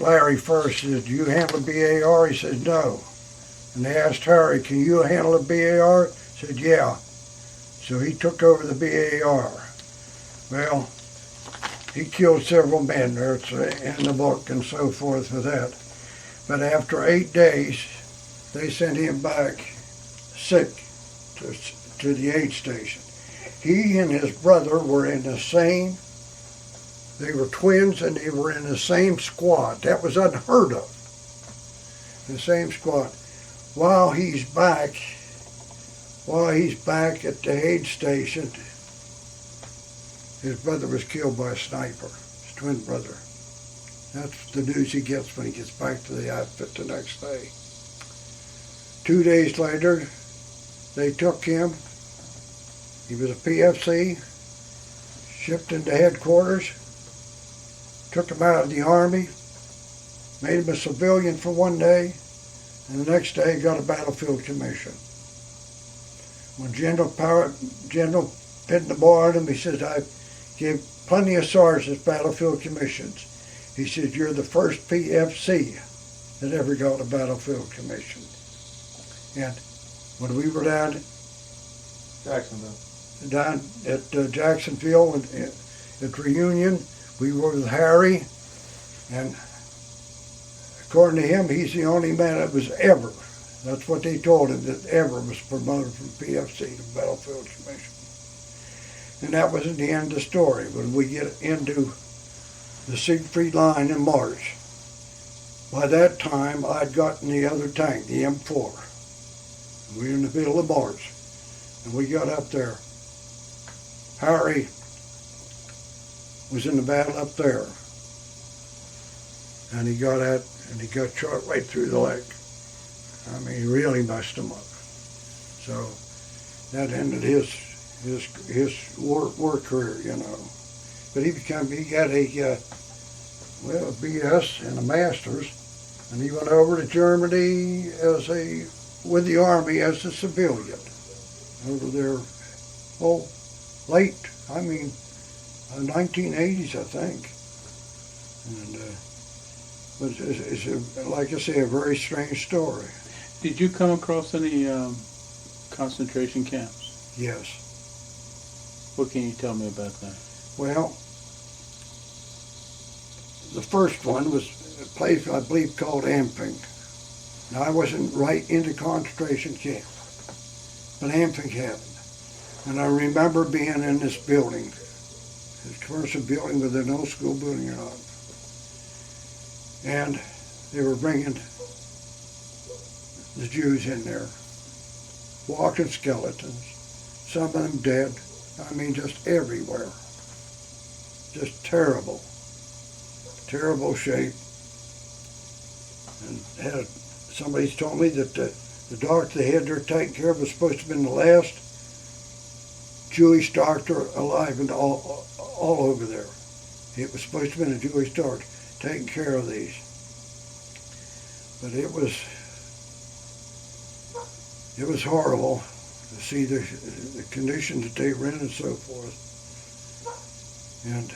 Larry first, said, "Do you handle BAR?" He said, "No." And they asked Harry, "Can you handle a BAR?" He said, "Yeah." So he took over the BAR. Well, he killed several men there. It's in the book and so forth for that. But after 8 days, they sent him back sick to the aid station. He and his brother were in the same, they were twins and they were in the same squad. That was unheard of. The same squad. While he's back at the aid station, his brother was killed by a sniper, his twin brother. That's the news he gets when he gets back to the outfit the next day. 2 days later, they took him. He was a PFC, shipped into headquarters, took him out of the Army, made him a civilian for 1 day, and the next day he got a battlefield commission. When General pinned the bar on him, he said, "I gave plenty of sergeants battlefield commissions." He said, "You're the first PFC that ever got a battlefield commission." And when we were down at Jacksonville at reunion, we were with Harry, and according to him, he's the only man that was ever, that's what they told him, that ever was promoted from PFC to battlefield commission. And that wasn't the end of the story. When we get into the Siegfried Line in March, by that time I'd gotten the other tank, the M4. We were in the middle of March, and we got up there. Harry was in the battle up there, and he got shot right through the leg. I mean, he really messed him up. So that ended his war career, you know. But he got a BS and a master's, and he went over to Germany with the Army as a civilian over there. Late 1980s, I think. And but it's like I say, a very strange story. Did you come across any concentration camps? Yes. What can you tell me about that? Well, the first one was a place I believe called Amping. Now I wasn't right into concentration camp, but Amping happened. And I remember being in this building, this commercial building with an old school building on it. And they were bringing the Jews in there, walking skeletons, some of them dead. I mean, just everywhere. Just terrible shape. And somebody's told me that the doctor they had there taking care of was supposed to have been the last Jewish doctor alive and all over there. It was supposed to have been a Jewish doctor taking care of these. But it was horrible to see the conditions that they were in and so forth. And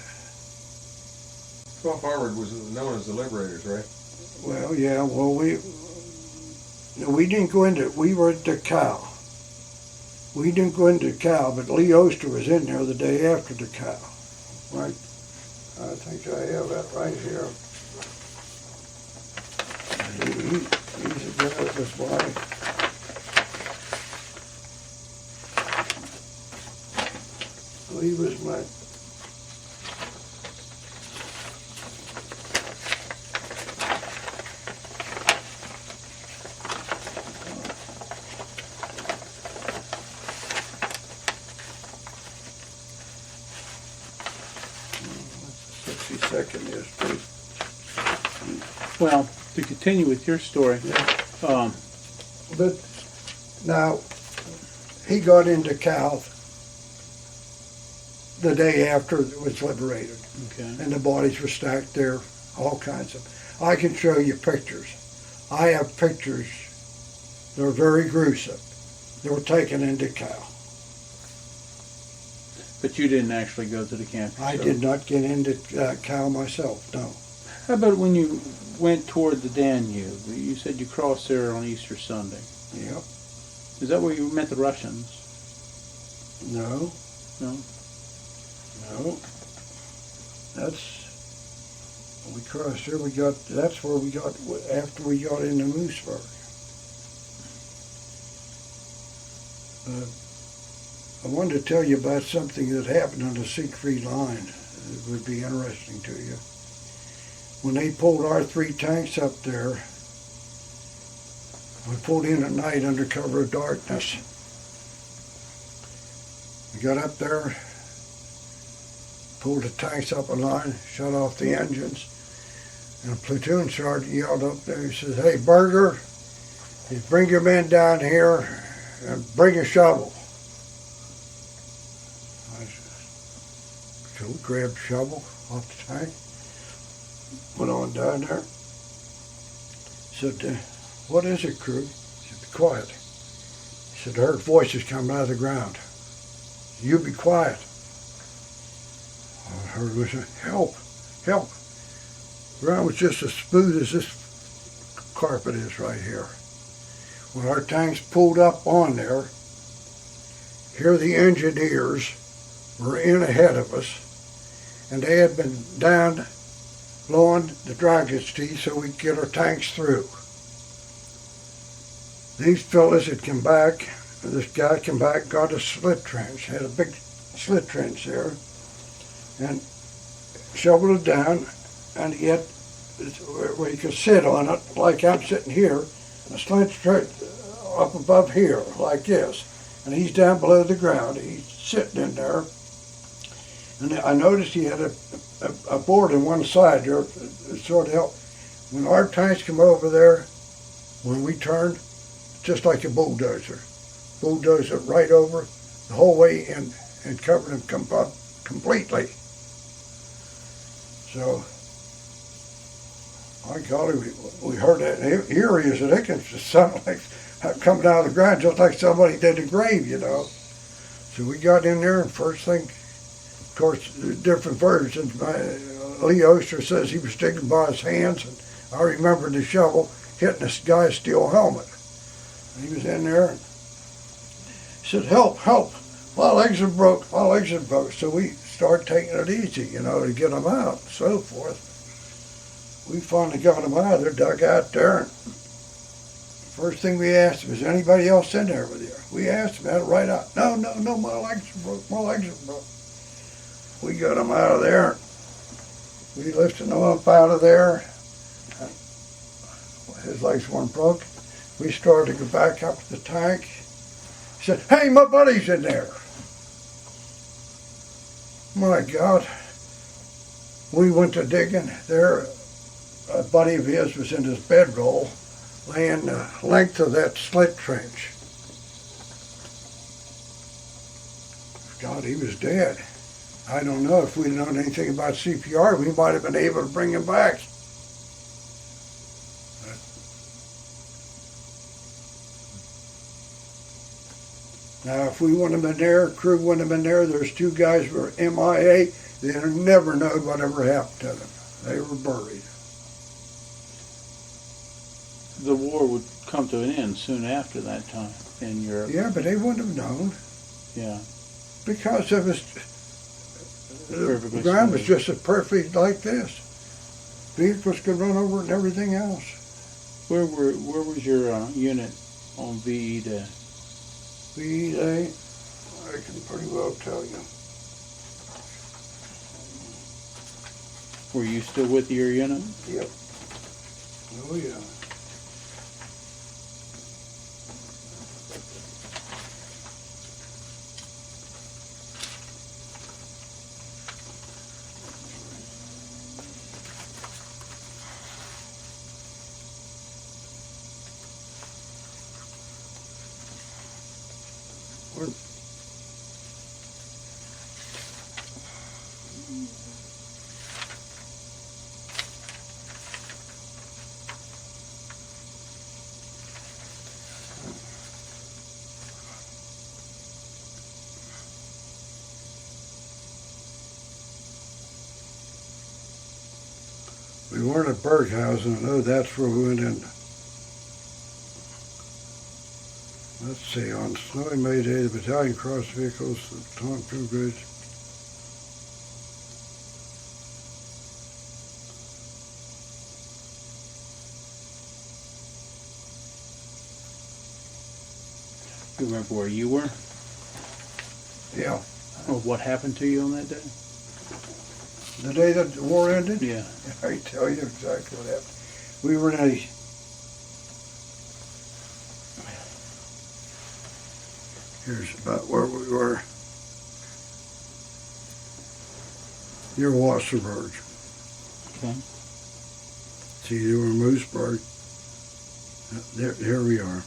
12th Armored was known as the Liberators, right? well, yeah, we didn't go into, we were at Dachau. We didn't go into Dachau, but Lee Oster was in there the day after Dachau. Right? I think I have that right here. He's a guy that was white. Lee was my... Well, to continue with your story, But now, he got into Cal the day after it was liberated. okay. And the bodies were stacked there, all kinds of. I can show you pictures. I have pictures. They're very gruesome. They were taken into Cal. But you didn't actually go to the camp yourself? I did not get into Cal myself, no. How about when you went toward the Danube? You said you crossed there on Easter Sunday. Yep. Is that where you met the Russians? No. No? No. We crossed there, that's where we got, after we got into Mooseburg. I wanted to tell you about something that happened on the Siegfried line. It would be interesting to you. When they pulled our 3 tanks up there, we pulled in at night under cover of darkness. We got up there, pulled the tanks up a line, shut off the engines, and a platoon sergeant yelled up there, he says, "Hey, Berger, bring your men down here and bring a shovel." So we grabbed a shovel off the tank, went on down there, said, "What is it, crew?" He said, "Be quiet." He said, "I heard voices coming out of the ground. You be quiet." I heard was "Help, help." The ground was just as smooth as this carpet is right here. When our tanks pulled up on there, here the engineers were in ahead of us, and they had been down blowing the dragon's teeth so we could get our tanks through. These fellas had come back, this guy came back, got a slit trench, had a big slit trench there, and shoveled it down, and he had where you could sit on it, like I'm sitting here, a slit trench up above here, like this, and he's down below the ground. He's sitting in there, and I noticed he had a board on one side there, sort of helped. When our tanks come over there, when we turned, just like a bulldozer, bulldozed it right over the whole way in and covered him completely. So, my golly, we heard that. Here he is, and it can sound like coming out of the ground, just like somebody did a grave, you know. So we got in there, and first thing, of course, there's different versions. Lee Oster says he was sticking by his hands, and I remember the shovel hitting this guy's steel helmet. And he was in there, and he said, "Help, help, my legs are broke, my legs are broke." So we started taking it easy, you know, to get them out and so forth. We finally got them out of there, dug out there, and first thing we asked him, "Is anybody else in there with you?" We asked him that right out. No, my legs are broke, my legs are broke. We got them out of there. We lifted them up out of there. His legs weren't broke. We started to go back up to the tank. He said, "Hey, my buddy's in there." My God. We went to digging. There, a buddy of his was in his bedroll, laying the length of that slit trench. God, he was dead. I don't know if we'd known anything about CPR, we might have been able to bring him back. Now, if we wouldn't have been there, crew wouldn't have been there, there's 2 guys who were MIA, they'd never known whatever happened to them. They were buried. The war would come to an end soon after that time in Europe. Yeah, but they wouldn't have known. Yeah. Because it was, the Perfectly ground was smooth. just as perfect like this. Vehicles could run over it and everything else. Where was your unit on VE Day? VE Day, I can pretty well tell you. Were you still with your unit? Yep. Oh, yeah. We weren't at Berghausen. I know that's where we went in. Let's see, on snowy May Day, the battalion crossed vehicles at Tonkin Bridge. You remember where you were? Yeah. Or what happened to you on that day? The day that the war ended? Yeah. I tell you exactly what happened. We were in a... Here's about where we were. Near Wasserburg. Okay. See, you were in Mooseburg. Here we are.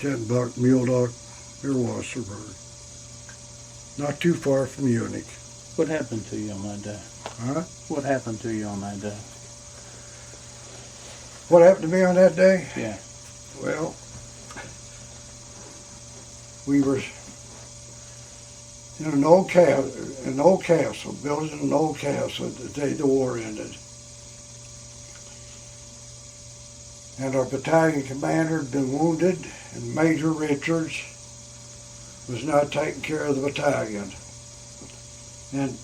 10 buck, mule dock, near Wasserburg. Not too far from Munich. What happened to you on that day? Huh? What happened to you on that day? What happened to me on that day? Yeah. Well, we were in an old castle, building an old castle the day the war ended. And our battalion commander had been wounded, and Major Richards was not taking care of the battalion. And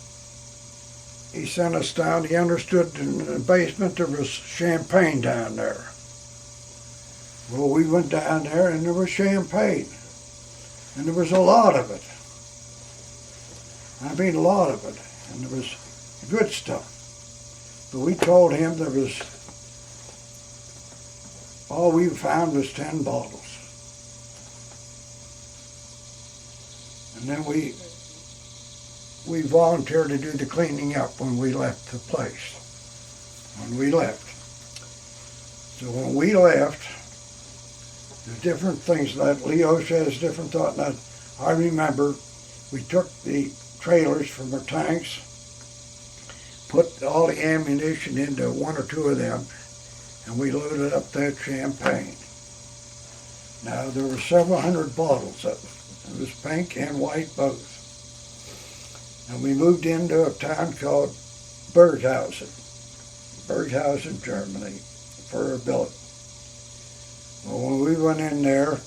he sent us down. He understood in the basement there was champagne down there. Well, we went down there and there was champagne. And there was a lot of it. I mean, a lot of it. And there was good stuff. But we told him there was, all we found was 10 bottles. And then we volunteered to do the cleaning up when we left the place. When we left. So when we left, there's different things that Leo has different thought. And I remember we took the trailers from our tanks, put all the ammunition into one or two of them, and we loaded up that champagne. Now there were several hundred bottles of it. It was pink and white both. And we moved into a town called Berghausen, Germany, for a billet. Well, when we went in there,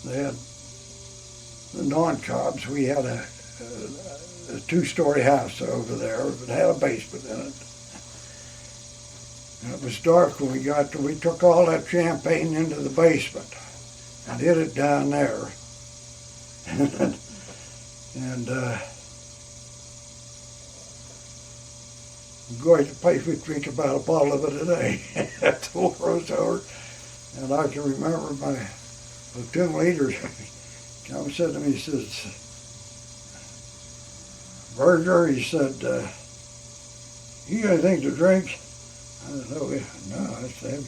they had the non-cops. We had a two-story house over there. It had a basement in it. And it was dark when we got there. We took all that champagne into the basement and hid it down there. And going to the place, we drink about a bottle of it a day after the war was over. And I can remember my platoon leader came and said to me, he says, Berger, he said, you got anything to drink? I said, no, I said,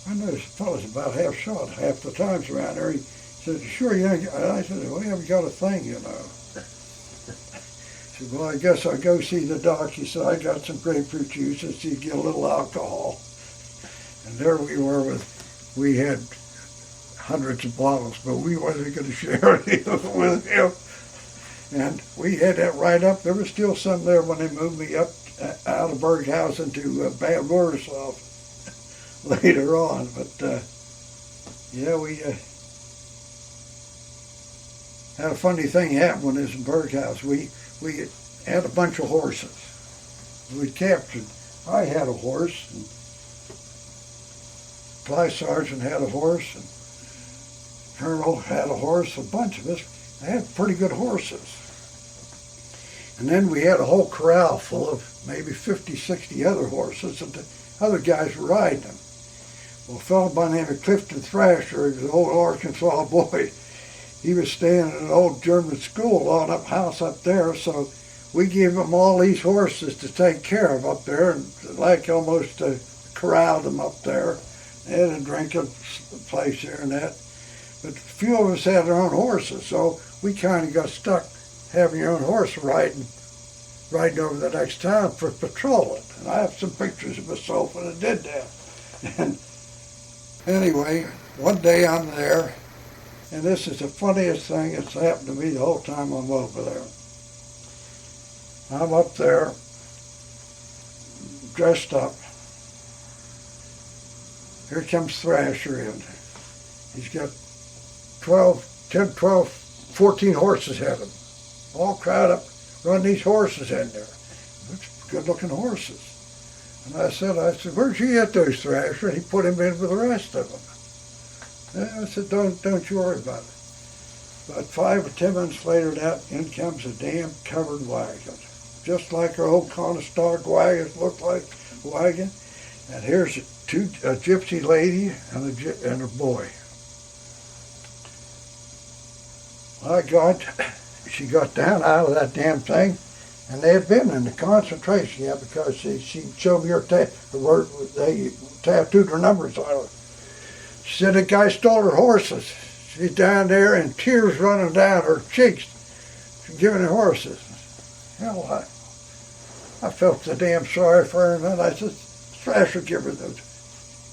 I know this fellow's about half shot half the times around there. He said, sure, you ain't, I said, well, we haven't got a thing, you know. He said, well, I guess I'll go see the doc. He said, I got some grapefruit juice and see, get a little alcohol. And there we were we had hundreds of bottles, but we wasn't going to share any of it with him. And we had that right up. There was still some there when they moved me up out of Berghausen to Bad Warsaw later on. But yeah, we had a funny thing happen when this in Berghausen. We had a bunch of horses. We captured. I had a horse, and Fly Sergeant had a horse, and Colonel had a horse. A bunch of us. I had pretty good horses. And then we had a whole corral full of maybe 50, 60 other horses, and the other guys were riding them. Well, a fellow by the name of Clifton Thrasher, he was an old Arkansas boy. He was staying in an old German school on up house up there, so we gave him all these horses to take care of up there, and like almost corralled them up there. They had a drinking place there and that. But a few of us had our own horses, so we kind of got stuck having your own horse riding over the next town for patrolling. And I have some pictures of myself when I did that. And anyway, one day I'm there, and this is the funniest thing that's happened to me the whole time I'm over there. I'm up there, dressed up. Here comes Thrasher in. He's got 14 horses had him. All crowd up, run these horses in there. Looks good looking horses. And I said, where'd you get those, Thrasher? And he put him in with the rest of them. And I said, don't you worry about it. About 5 or 10 minutes later, in comes a damn covered wagon. Just like our old Conestoga wagons looked like a wagon. And here's a gypsy lady and a boy. She got down out of that damn thing, and they had been in the concentration camp because she showed me where they tattooed her numbers on her. She said the guy stole her horses. She's down there and tears running down her cheeks, giving her horses. Hell, I felt so damn sorry for her, and then I said, Thrasher, give her those.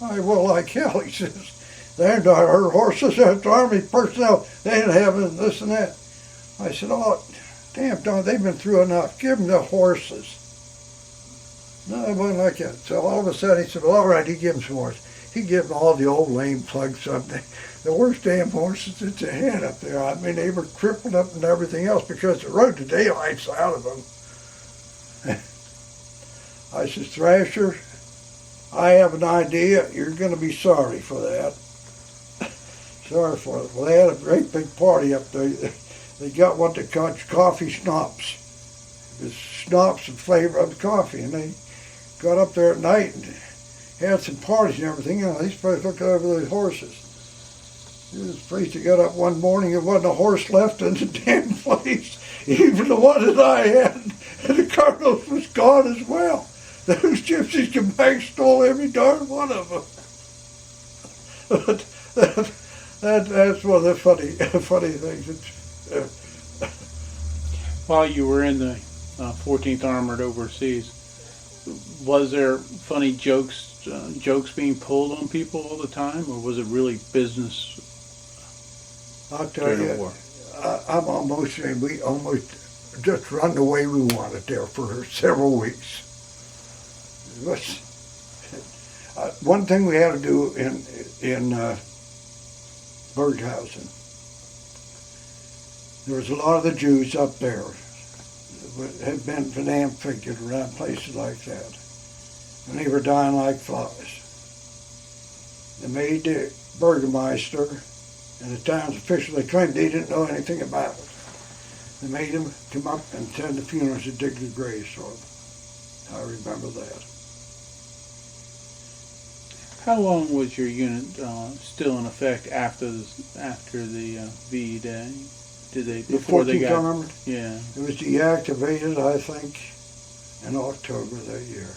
I will like hell, he says. They're not her horses, that's Army personnel. They didn't have this and that. I said, oh, damn, Don, they've been through enough. Give them the horses. No, it wasn't like that. So all of a sudden he said, well, all right, he gave them some horses. He gave them all the old lame plugs something. The worst damn horses that you had up there. I mean, they were crippled up and everything else because they rode the daylights out of them. I said, Thrasher, I have an idea. You're going to be sorry for that. Sorry for it. Well, they had a great big party up there. They got what they call coffee schnapps. It's schnapps in flavor of the coffee. And they got up there at night and had some parties and everything. You know, these folks looked over those horses. This priest got up one morning, there wasn't a horse left in the damn place. Even the one that I had, and the Cardinals was gone as well. Those gypsies came back, stole every darn one of them. That's one of the funny things. While you were in the 14th Armored overseas, was there funny jokes being pulled on people all the time, or was it really business? I'll tell you, we almost just run the way we wanted there for several weeks. It was, one thing we had to do in Berghausen, there was a lot of the Jews up there that had been Van figured around places like that, and they were dying like flies. They made the Burgermeister and the town's officials, they claimed they didn't know anything about it. They made him come up and attend the funerals and dig the graves for them. I remember that. How long was your unit still in effect after the VE Day? Did they before they got? Armored? Yeah. It was deactivated, I think, in October that year.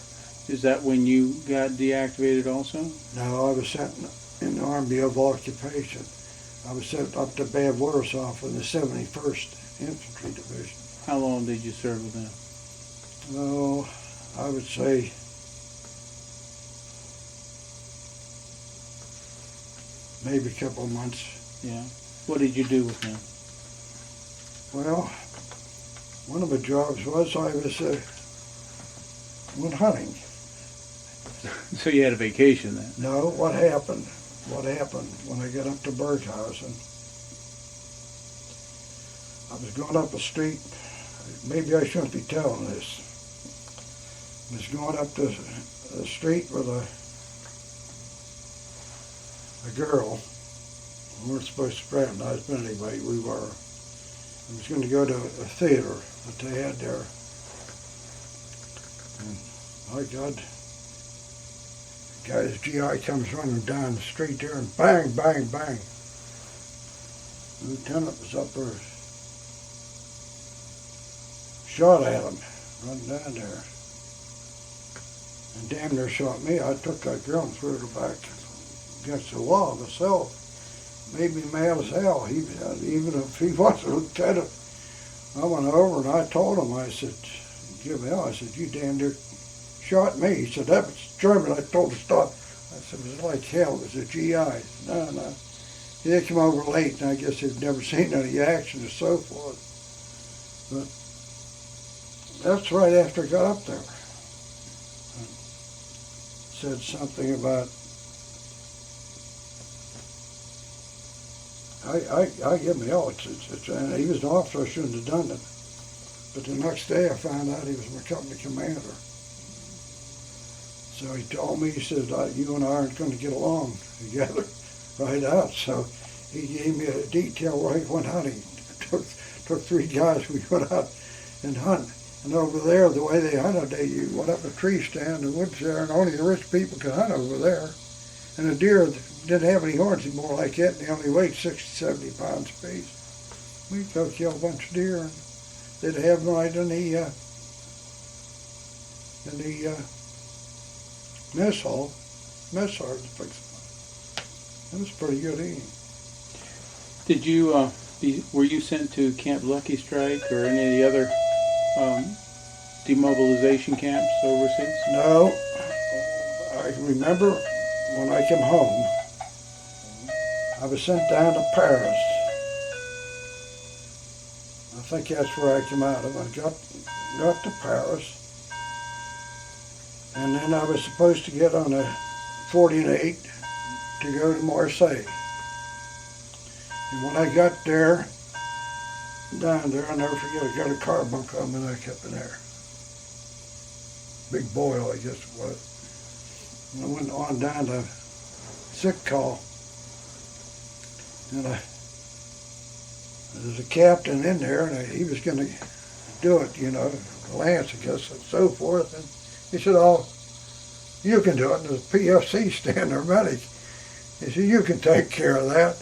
Is that when you got deactivated also? No, I was sent in the Army of Occupation. I was sent up to Bad Warsaw in the 71st Infantry Division. How long did you serve with them? Oh, I would say maybe a couple of months. Yeah. What did you do with them? Well, one of the jobs was I was went hunting. So you had a vacation then? No, what happened when I got up to Berghausen, I was going up a street, maybe I shouldn't be telling this. I was going up the street with a girl. We weren't supposed to fraternize, but anyway, we were. I was going to go to a theater that they had there. And my God, the guy's GI comes running down the street there and bang, bang, bang. The lieutenant was up there, shot at him, running down there. And damn near shot me. I took that girl and threw her back against the wall myself. Made me mad as hell. Even if he wasn't a lieutenant, I went over and I told him, I said, give me hell. I said, you damn near shot me. He said, that was German. I told him to stop. I said, it was like hell. It was a GI. No. They came over late, and I guess they've never seen any action or so forth. But that's right after I got up there. said something about, I give him hell. And he was an officer, I shouldn't have done it. But the next day I found out he was my company commander. So he told me, he said, you and I aren't going to get along together right out. So he gave me a detail where he went hunting. Took 3 guys, we went out and hunt. And over there, the way they hunted, you went up a tree stand in the woods there, and only the rich people could hunt over there. And the deer didn't have any horns anymore like that, and they only weighed 60, 70 pounds apiece. We'd go kill a bunch of deer, and they'd have them right in the mess hall to fix them. It was pretty good eating. Did you were you sent to Camp Lucky Strike or any of the other demobilization camps overseas? No. I remember when I came home, I was sent down to Paris. I think that's where I came out of. I got to Paris, and then I was supposed to get on a 48 to go to Marsailles. And when I got there, down there, I'll never forget, I got a car bunk on my neck up in there. Big boil, I guess it was. And I went on down to sick call. And there's a captain in there, and he was going to do it, Lance, I guess, and so forth. And he said, oh, you can do it. And there's a PFC stand there, medic. He said, you can take care of that.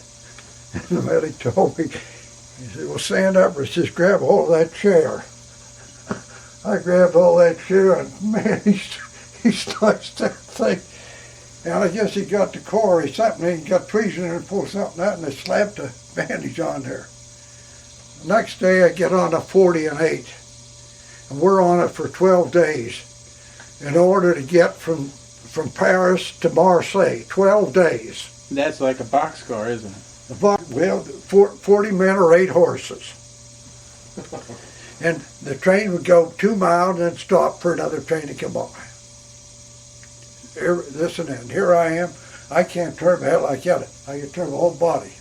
And the medic told me, he said, well, stand up or just grab hold of that chair. I grabbed hold of that chair, and man, he starts that thing. And I guess he got the core or something. He got tweezing and pulled something out, and they slapped a bandage on there. The next day, I get on a 40 and 8, and we're on it for 12 days in order to get from Paris to Marseilles. 12 days. That's like a boxcar, isn't it? Well, 40 men or 8 horses. And the train would go 2 miles and then stop for another train to come by. This and that. And here I am. I can't turn my head like that. I can turn my whole body.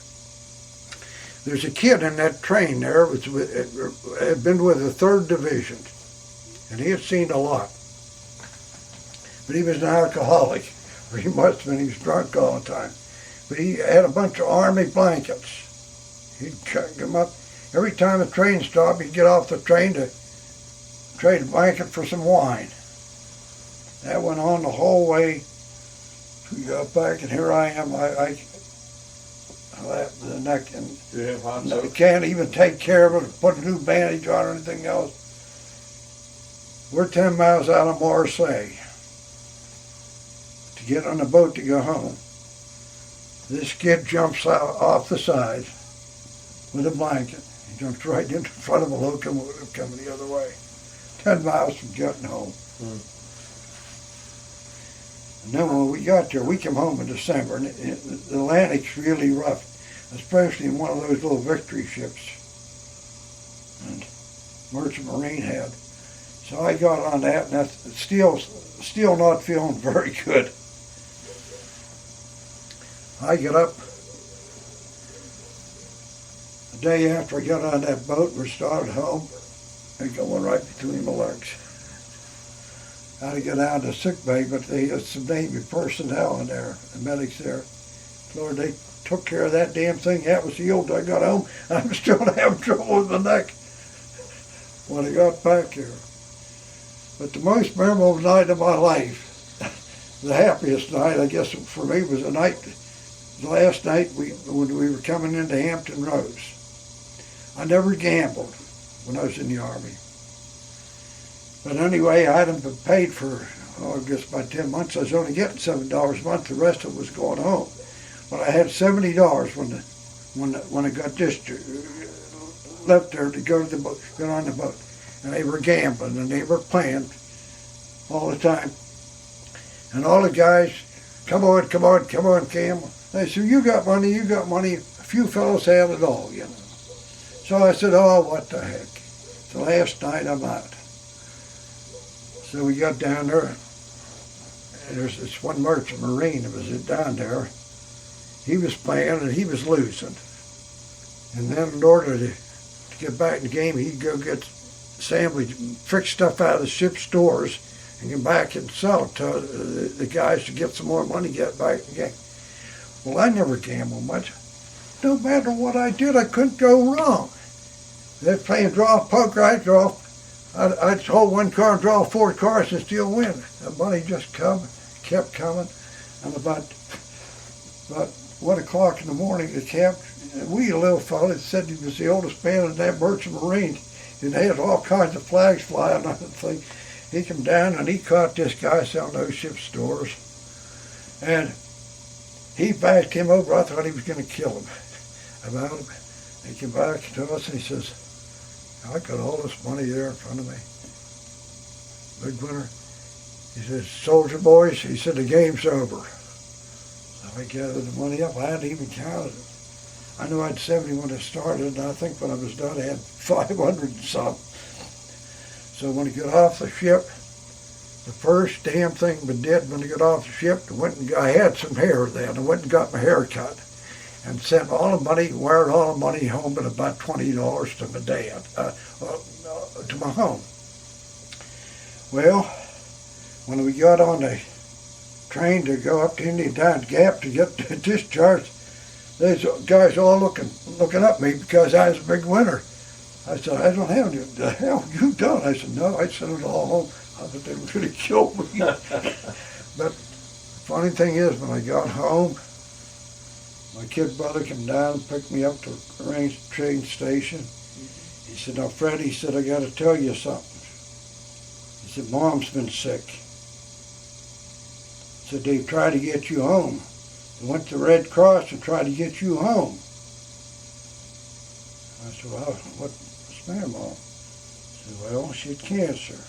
There's a kid in that train there had been with the 3rd Division. And he had seen a lot. But he was an alcoholic. Or he must have been. He was drunk all the time. But he had a bunch of army blankets. He'd chuck them up. Every time the train stopped, he'd get off the train to trade a blanket for some wine. That went on the whole way. We got back, and here I am. I the neck, and I can't even take care of it, put a new bandage on or anything else. We're 10 miles out of Marseilles to get on a boat to go home. This kid jumps out off the side with a blanket. He jumps right into front of a locomotive coming the other way. 10 miles from getting home. And then when we got there, we came home in December, and the Atlantic's really rough, especially in one of those little Victory ships and Merchant Marine had. So I got on that, and that's still not feeling very good. I get up the day after I got on that boat. We started home and going right between my legs. I had to get down to sick bay, but they had some Navy personnel in there, the medics there. Lord, they took care of that damn thing. That was healed. I got home. I'm still having trouble with my neck when I got back here. But the most memorable night of my life, the happiest night, I guess for me, was the last night when we were coming into Hampton Roads. I never gambled when I was in the Army. But anyway, I hadn't been paid for, I guess about 10 months. I was only getting $7 a month. The rest of it was going home. But I had $70 when I got left there to go to the boat, get on the boat. And they were gambling and they were playing all the time. And all the guys, come on, Campbell. They said, you got money. A few fellows had it all, So I said, oh, what the heck. It's the last night I'm out. So we got down there, there's this one merchant marine that was down there. He was playing and he was losing. And then in order to get back in the game, he'd go get sandwich, trick stuff out of the ship's stores and come back and sell it to the guys to get some more money, get back in the game. Well, I never gambled much. No matter what I did, I couldn't go wrong. They're playing draw poker, I'd hold one card, draw 4 cards and still win. The money just kept coming. And about 1 o'clock in the morning, the wee little fellow said he was the oldest man in that merchant marine, and they had all kinds of flags flying on the thing. He came down and he caught this guy selling those ship stores, and he backed him over. I thought he was going to kill him. About him. He came back to us and he says, I got all this money there in front of me. Big winner. He said, soldier boys, he said, the game's over. So I gathered the money up. I hadn't even counted it. I knew I had 70 when I started, and I think when I was done I had 500 and some. So when I got off the ship, the first damn thing I did when I got off the ship, I had some hair then. I went and got my hair cut and sent all the money, wired all the money home at about $20 to my dad, to my home. Well, when we got on the train to go up to Indian Gap to get discharged, there's guys all looking up me because I was a big winner. I said, I don't have any. The hell you done? I said, no, I sent it all home. I thought they were going to kill me. But the funny thing is, when I got home, my kid brother came down and picked me up to the range train station. He said, now, Fred, he said, I got to tell you something. He said, Mom's been sick. He said, they tried to get you home. They went to the Red Cross and tried to get you home. I said, well, what's the matter, Mom? He said, well, she had cancer.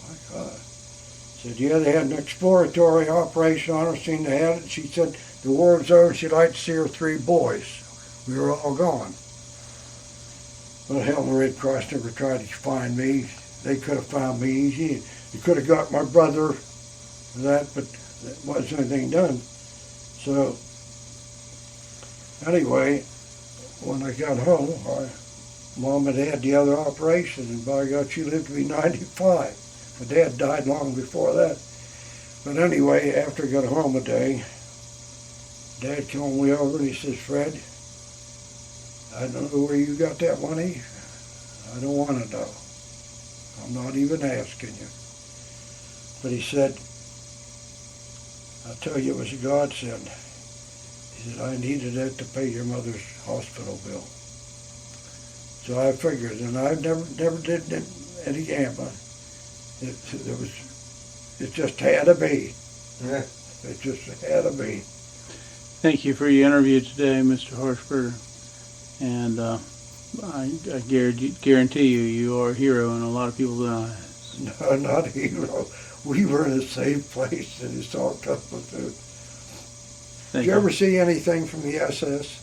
My God. He said, yeah, they had an exploratory operation on her, seen they had it. She said, the war was over, she'd like to see her 3 boys. We were all gone. Well, hell, the Red Cross never tried to find me. They could have found me easy. They could have got my brother that, but there wasn't anything done. So, anyway, when I got home, Mom had had the other operation, and by God, she lived to be 95. My dad died long before that. But anyway, after I got home a day, Dad called me over and he says, Fred, I don't know where you got that money. I don't want to know. I'm not even asking you. But he said, I'll tell you, it was a godsend. He said, I needed that to pay your mother's hospital bill. So I figured, and I never did any gambling. It just had to be. Yeah. It just had to be. Thank you for your interview today, Mr. Harshberger. And I guarantee you are a hero in a lot of people's eyes. No, not a hero. We were in a safe place and it's all tough to do. Did you ever see anything from the SS?